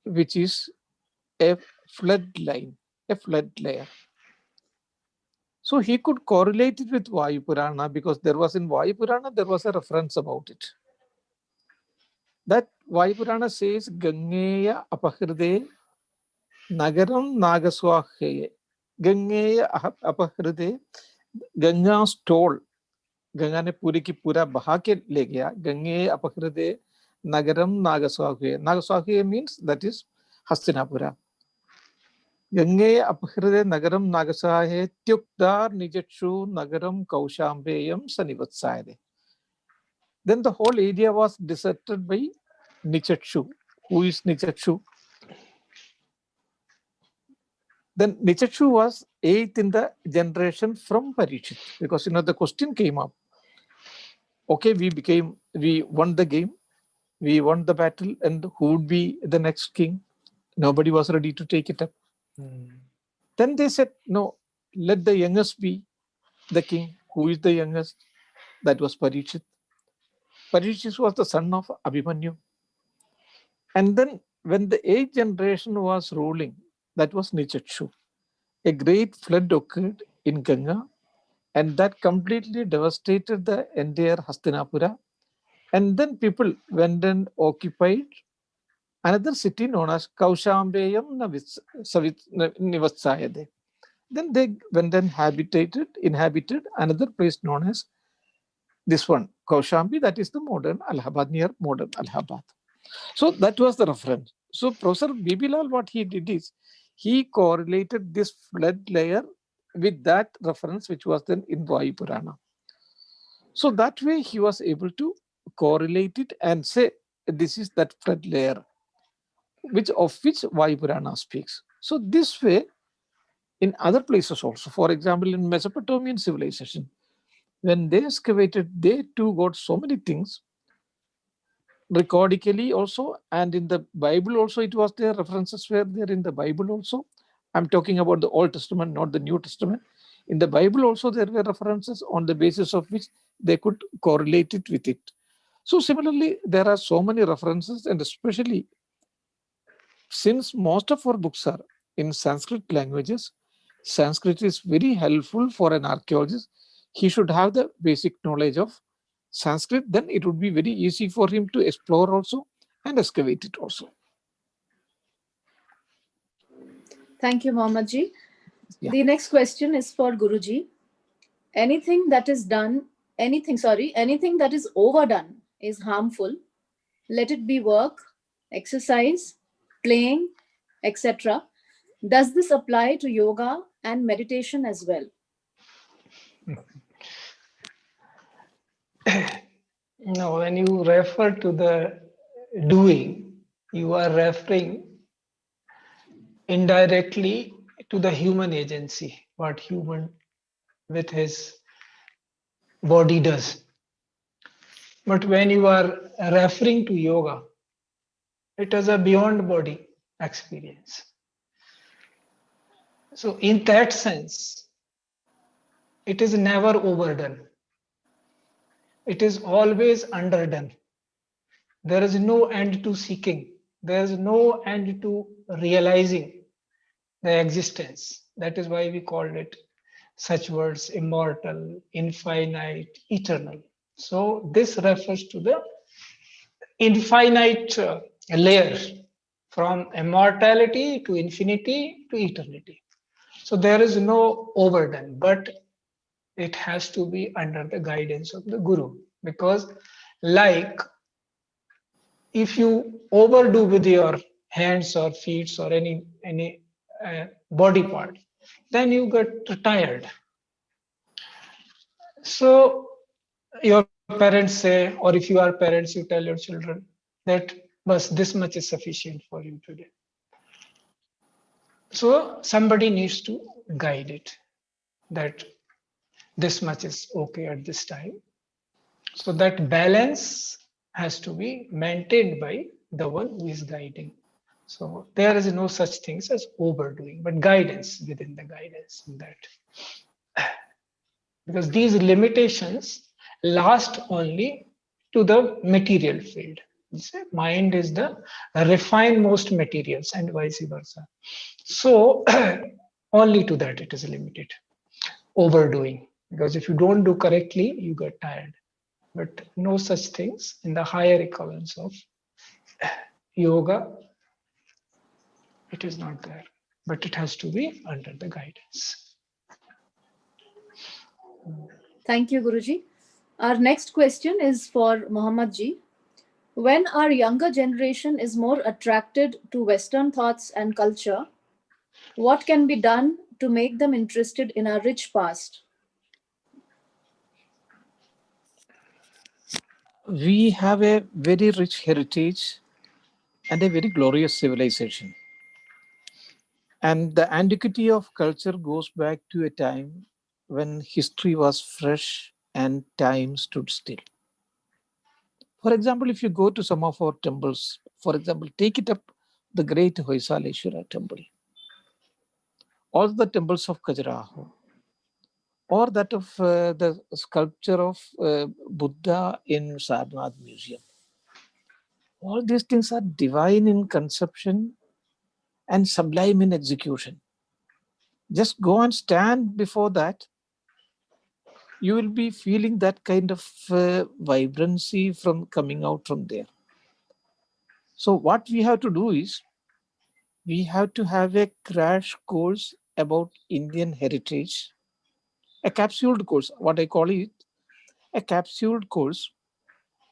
which is a flood line, a flood layer. So he could correlate it with Vayupurana because there was in Vayupurana, there was a reference about it. That Vayupurana says, Gangeya apahride nagaram nagaswahe. Gangeya apahride, Ganga stole. Ganga ने पूरी की पूरा बहा के ले गया गंगे अपहृदे नगरम नागस्वाहुए नागस्वाहुए मीन्स दैट इज हस्तिनापुरा गंगे अपहृदे नगरम नागस्वाहे त्युक्तार निजक्षु नगरम कौशाम्बेयम सनिवत्सायदे. Then the whole area was deserted by Nichakshu. Who is Nichakshu? Then Nichakshu was 8th in the generation from Parikshit, because the question came up. Okay, we won the game, we won the battle, and who would be the next king? Nobody was ready to take it up. Then they said, no, let the youngest be the king. Who is the youngest? That was Parikshit. Parikshit was the son of Abhimanyu. And then when the 8th generation was ruling, that was Nichakshu. A great flood occurred in Ganga, and that completely devastated the entire Hastinapura. And then people went and occupied another city known as Kaushambeyam Nivatsayade. Then they went and inhabited another place known as this one, Kaushambi, that is the modern Allahabad, near modern Allahabad. So that was the reference. So Professor Bibilal, what he did is, he correlated this flood layer with that reference, which was then in Vayupurana. So that way he was able to correlate it and say, this is that flood layer, of which Vayupurana speaks. So this way, in other places also, for example, in Mesopotamian civilization, when they excavated, they too got so many things, recordically also, and in the Bible also it was there, references were there in the Bible also. I'm talking about the Old Testament, not the New Testament. In the Bible also there were references on the basis of which they could correlate it with it. So similarly, there are so many references, and especially since most of our books are in Sanskrit languages, Sanskrit is very helpful for an archaeologist. He should have the basic knowledge of Sanskrit, then it would be very easy for him to explore also and excavate it also. Thank you, Mohammed. Yeah. The next question is for Guruji. Anything that is overdone is harmful. Let it be work, exercise, playing, etc. Does this apply to yoga and meditation as well? Now, when you refer to the doing, you are referring indirectly to the human agency, what human with his body does. But when you are referring to yoga, It is a beyond body experience. So in that sense, it is never overdone. It is always underdone. There is no end to seeking. There is no end to realizing the existence. That is why we called it such words: immortal, infinite, eternal. So this refers to the infinite layer from immortality to infinity to eternity. So there is no overdone, but it has to be under the guidance of the guru, because like if you overdo with your hands or feet or any body part, then you get tired. So your parents say, or if you are parents, you tell your children that bus this much is sufficient for you today. So somebody needs to guide it, that this much is okay at this time. So that balance has to be maintained by the one who is guiding. So there is no such things as overdoing, but guidance within the guidance in that. Because these limitations last only to the material field. Mind is the refined most materials and vice versa. So only to that it is limited. Overdoing, because if you don't do correctly, you get tired. But no such things in the higher echelons of yoga. It is not there, but it has to be under the guidance. Thank you, Guruji. Our next question is for Muhammad ji. When our younger generation is more attracted to Western thoughts and culture, what can be done to make them interested in our rich past? We have a very rich heritage and a very glorious civilization. And the antiquity of culture goes back to a time when history was fresh and time stood still. For example, if you go to some of our temples, for example, take it up the great Hoysaleshwara temple, or the temples of Khajuraho, or that of the sculpture of Buddha in Sarnath Museum. All these things are divine in conception and sublime in execution. Just go and stand before that, you will be feeling that kind of vibrancy from coming out from there. So what we have to do is, we have to have a crash course about Indian heritage, a capsuled course, what I call it, a capsuled course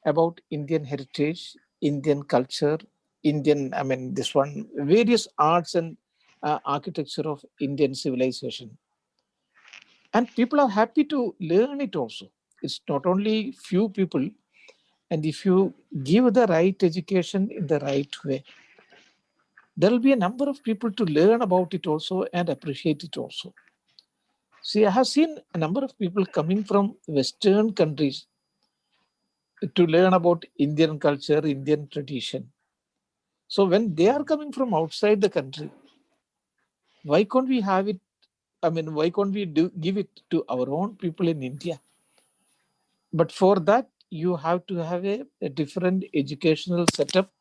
about Indian heritage, Indian culture, this one, various arts and architecture of Indian civilization. And people are happy to learn it also. It's not only few people, and if you give the right education in the right way, there will be a number of people to learn about it also and appreciate it also. See, I have seen a number of people coming from Western countries to learn about Indian culture, Indian tradition. So when they are coming from outside the country, why can't we have it? Why can't we give it to our own people in India? But for that, you have to have a different educational setup.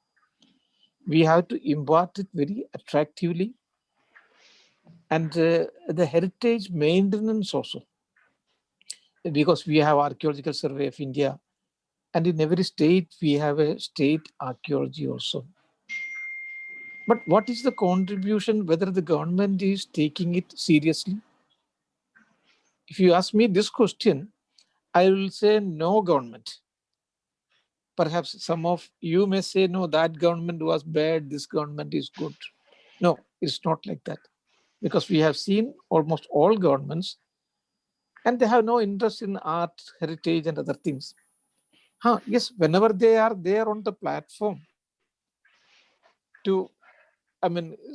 We have to impart it very attractively. And the heritage maintenance also, because we have Archaeological Survey of India, and in every state we have a state archaeology also. But what is the contribution, whether the government is taking it seriously? If you ask me this question, I will say no government. Perhaps some of you may say, no, that government was bad, this government is good. No, it's not like that. Because we have seen almost all governments, and they have no interest in art, heritage, and other things. Yes, whenever they are there on the platform to,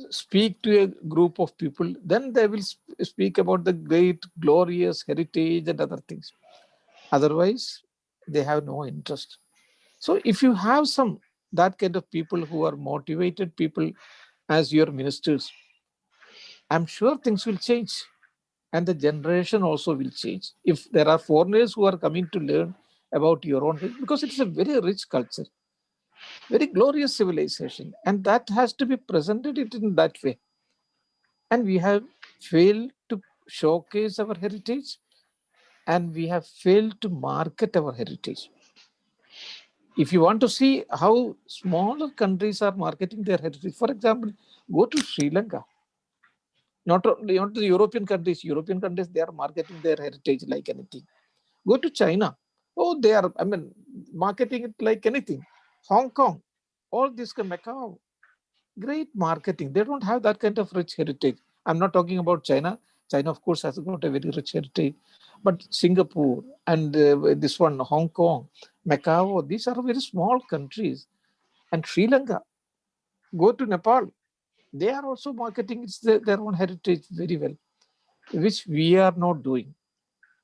speak to a group of people, then they will speak about the great, glorious heritage and other things. Otherwise, they have no interest. So if you have some that kind of people who are motivated people as your ministers, I'm sure things will change. And the generation also will change. If there are foreigners who are coming to learn about your own, because it's a very rich culture, very glorious civilization, and that has to be presented it in that way. And we have failed to showcase our heritage, and we have failed to market our heritage. If you want to see how smaller countries are marketing their heritage, for example, go to Sri Lanka. Not the European countries. European countries, they are marketing their heritage like anything. Go to China. Oh, they are, marketing it like anything. Hong Kong, all this, Macau, great marketing. They don't have that kind of rich heritage. I'm not talking about China. China, of course, has got a very rich heritage. But Singapore and this one, Hong Kong, Macau, these are very small countries. And Sri Lanka, go to Nepal. They are also marketing their own heritage very well, which we are not doing.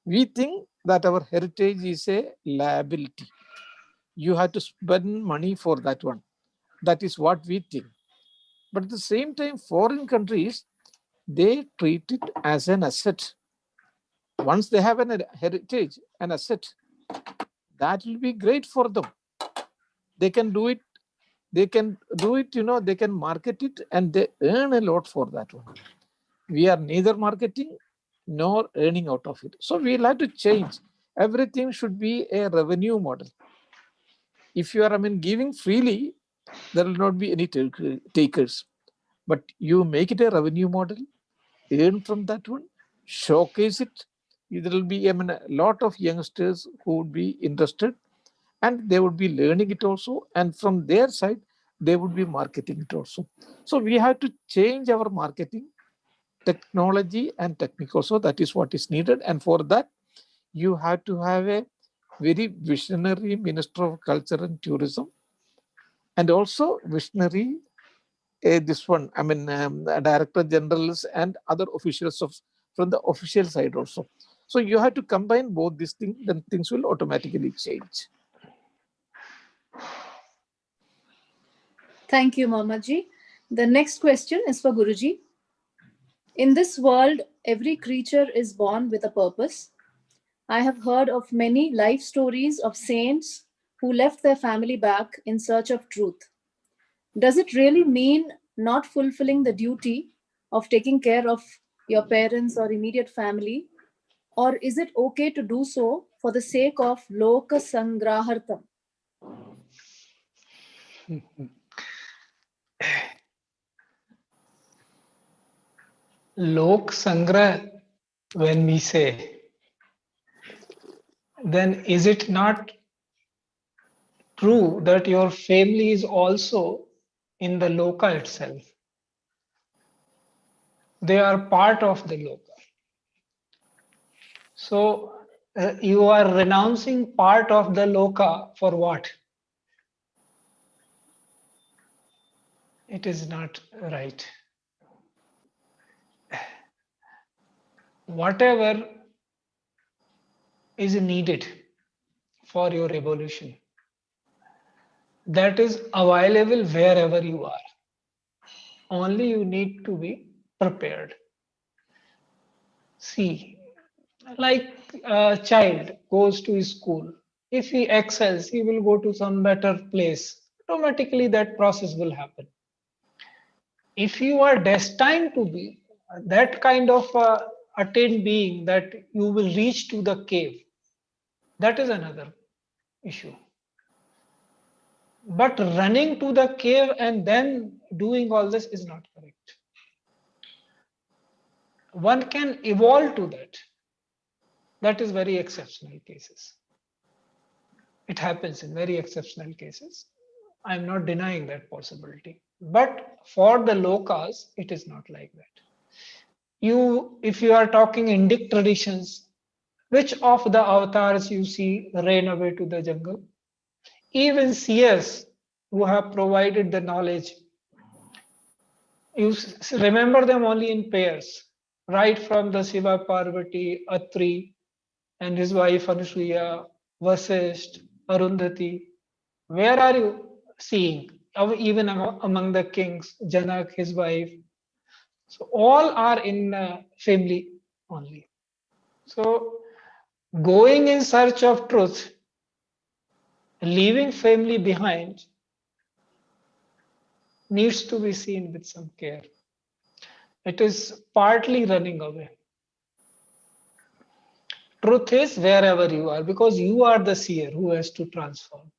We think that our heritage is a liability. You have to spend money for that one. That is what we think. But at the same time, foreign countries, they treat it as an asset. Once they have an heritage, an asset, that will be great for them. They can do it. They can do it, they can market it and they earn a lot for that one. We are neither marketing nor earning out of it. So we'll have to change. Everything should be a revenue model. If you are, giving freely, there will not be any takers. But you make it a revenue model, earn from that one, showcase it. There will be, a lot of youngsters who would be interested and they would be learning it also. And from their side, they would be marketing it also. So we have to change our marketing technology and technique also. That is what is needed. And for that, you have to have a very visionary Minister of Culture and Tourism, and also visionary this one, Director Generals and other officials from the official side also. So you have to combine both these things, then things will automatically change. Thank you, Mamaji. The next question is for Guruji. In this world, every creature is born with a purpose. I have heard of many life stories of saints who left their family back in search of truth. Does it really mean not fulfilling the duty of taking care of your parents or immediate family? Or is it okay to do so for the sake of Loka Sangrahartam? Lok Sangrah, when we say, then is it not true that your family is also in the Loka itself? They are part of the Loka. So you are renouncing part of the Loka for what? It is not right. Whatever is needed for your evolution, that is available wherever you are. Only you need to be prepared. See, like a child goes to school. If he excels, he will go to some better place. Automatically, that process will happen. If you are destined to be that kind of attained being that you will reach to the cave, that is another issue. But running to the cave and then doing all this is not correct. One can evolve to that. That is very exceptional cases. It happens in very exceptional cases. I'm not denying that possibility. But for the lokas, it is not like that. If you are talking Indic traditions, which of the avatars you see ran away to the jungle? Even seers who have provided the knowledge, you remember them only in pairs, right from the Shiva Parvati, Atri, and his wife Anusuya, Vasisht, Arundhati. Where are you seeing, even among the kings, Janak, his wife. So all are in family only. So going in search of truth, leaving family behind, needs to be seen with some care. It is partly running away. Truth is wherever you are, because you are the seer who has to transform,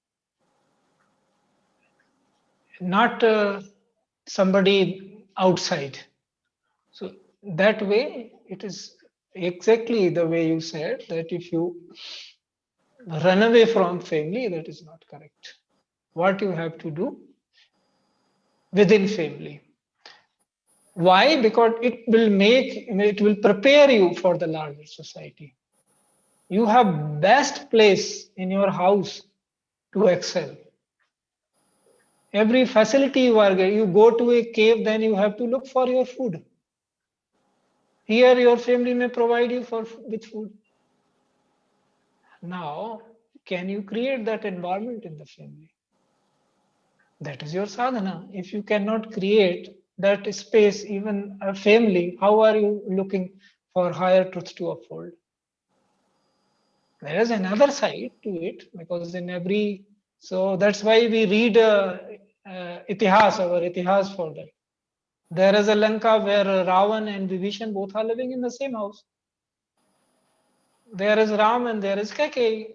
not somebody outside. So that way, it is exactly the way you said, that if you run away from family, that is not correct. What you have to do within family. Why? Because it will prepare you for the larger society. You have best place in your house to excel. Every facility you are getting, you go to a cave, then you have to look for your food. Here, your family may provide you with food. Now, can you create that environment in the family? That is your sadhana. If you cannot create that space, even a family, how are you looking for higher truth to uphold? There is another side to it, because in every, so that's why we read itihas, our itihas for that. There is a Lanka where Ravan and Vibhishan both are living in the same house. There is Ram and there is Kaikeyi.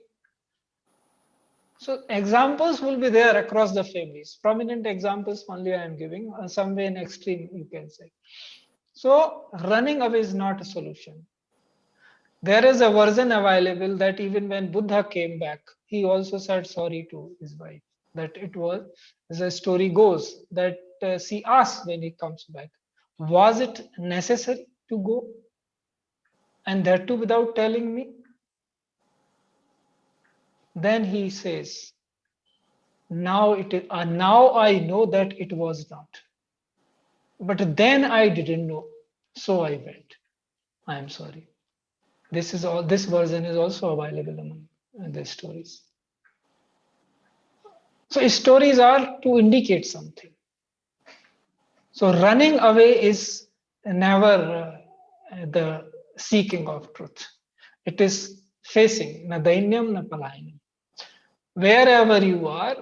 So examples will be there across the families. Prominent examples only I am giving, some way in extreme you can say. So running away is not a solution. There is a version available that even when Buddha came back, he also said sorry to his wife. That it was, as the story goes, that she asked when he comes back, was it necessary to go? And that too without telling me? Then he says, now now I know that it was not. But then I didn't know, so I went. I am sorry. This version is also available among the stories. So stories are to indicate something. So running away is never the seeking of truth. It is facing na dainyam na palayanam. Wherever you are,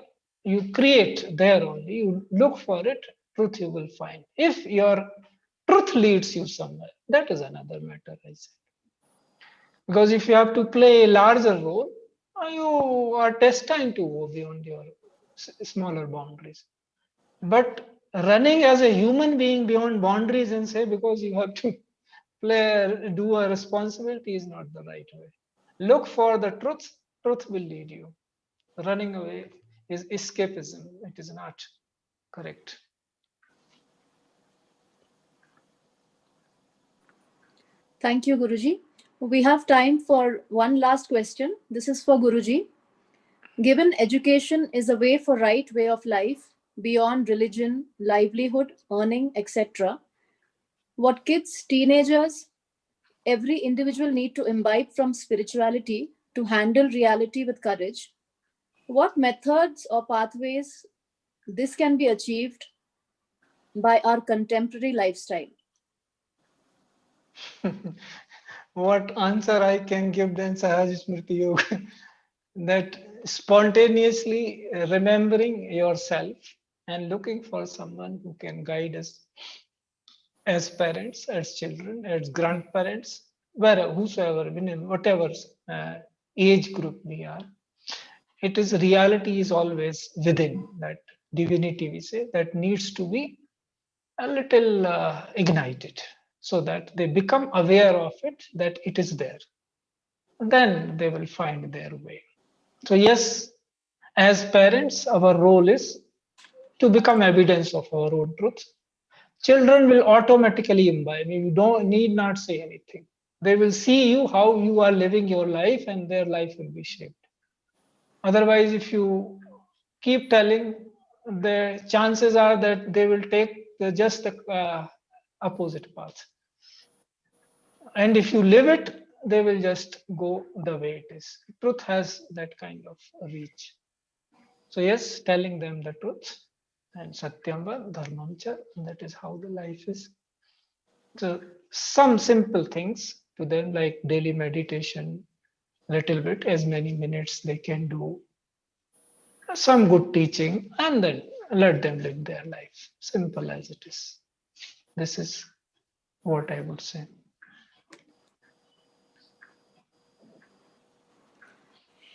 you create there only. You look for it, truth you will find. If your truth leads you somewhere, that is another matter, I said. Because if you have to play a larger role, you are destined to go beyond your smaller boundaries. But running as a human being beyond boundaries and say because you have to do a responsibility is not the right way. Look for the truth, truth will lead you. Running away is escapism, it is not correct. Thank you, Guruji. We have time for one last question. This is for Guruji. Given education is a for right way of life beyond religion, livelihood, earning, etc., what kids, teenagers, every individual need to imbibe from spirituality to handle reality with courage, what methods or pathways this can be achieved by our contemporary lifestyle? What answer I can give then, Sahaj Smriti Yoga? That spontaneously remembering yourself and looking for someone who can guide us as parents, as children, as grandparents, whosoever, whatever age group we are. It is reality is always within that divinity, we say, that needs to be a little ignited so that they become aware of it, that it is there. Then they will find their way. So, yes, as parents, our role is to become evidence of our own truth. Children will automatically imbibe. You don't need not say anything. They will see you how you are living your life, and their life will be shaped. Otherwise, if you keep telling, the chances are that they will take just the opposite path. And if you live it, they will just go the way it is. Truth has that kind of reach. So yes, telling them the truth, and Satyam Dharmam cha, that is how the life is. So some simple things to them, like daily meditation, little bit, as many minutes they can do, some good teaching, and then let them live their life. Simple as it is. This is what I would say.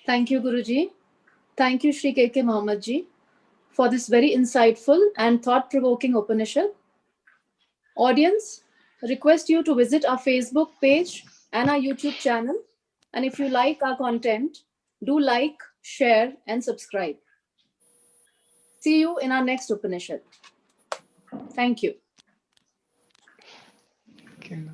Thank you, Guruji. Thank you, Shri K.K. Mohammed ji, for this very insightful and thought provoking Upanishad. Audience, request you to visit our Facebook page and our YouTube channel. And if you like our content, do like, share, and subscribe. See you in our next Upanishad. Thank you. Okay.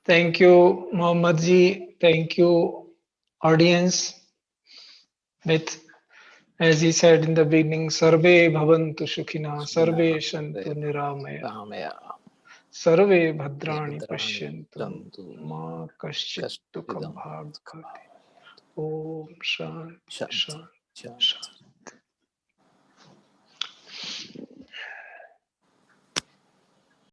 Thank you, Mohammed ji. Thank you, audience. With, as he said in the beginning, Sarve Bhavantu Sukhina, Sarve Shantu Niramaya, Sarve Bhadrani Pashyantu, Ma Kaschit Dukhabhag Bhati. Om Shanti Shanti Shanti.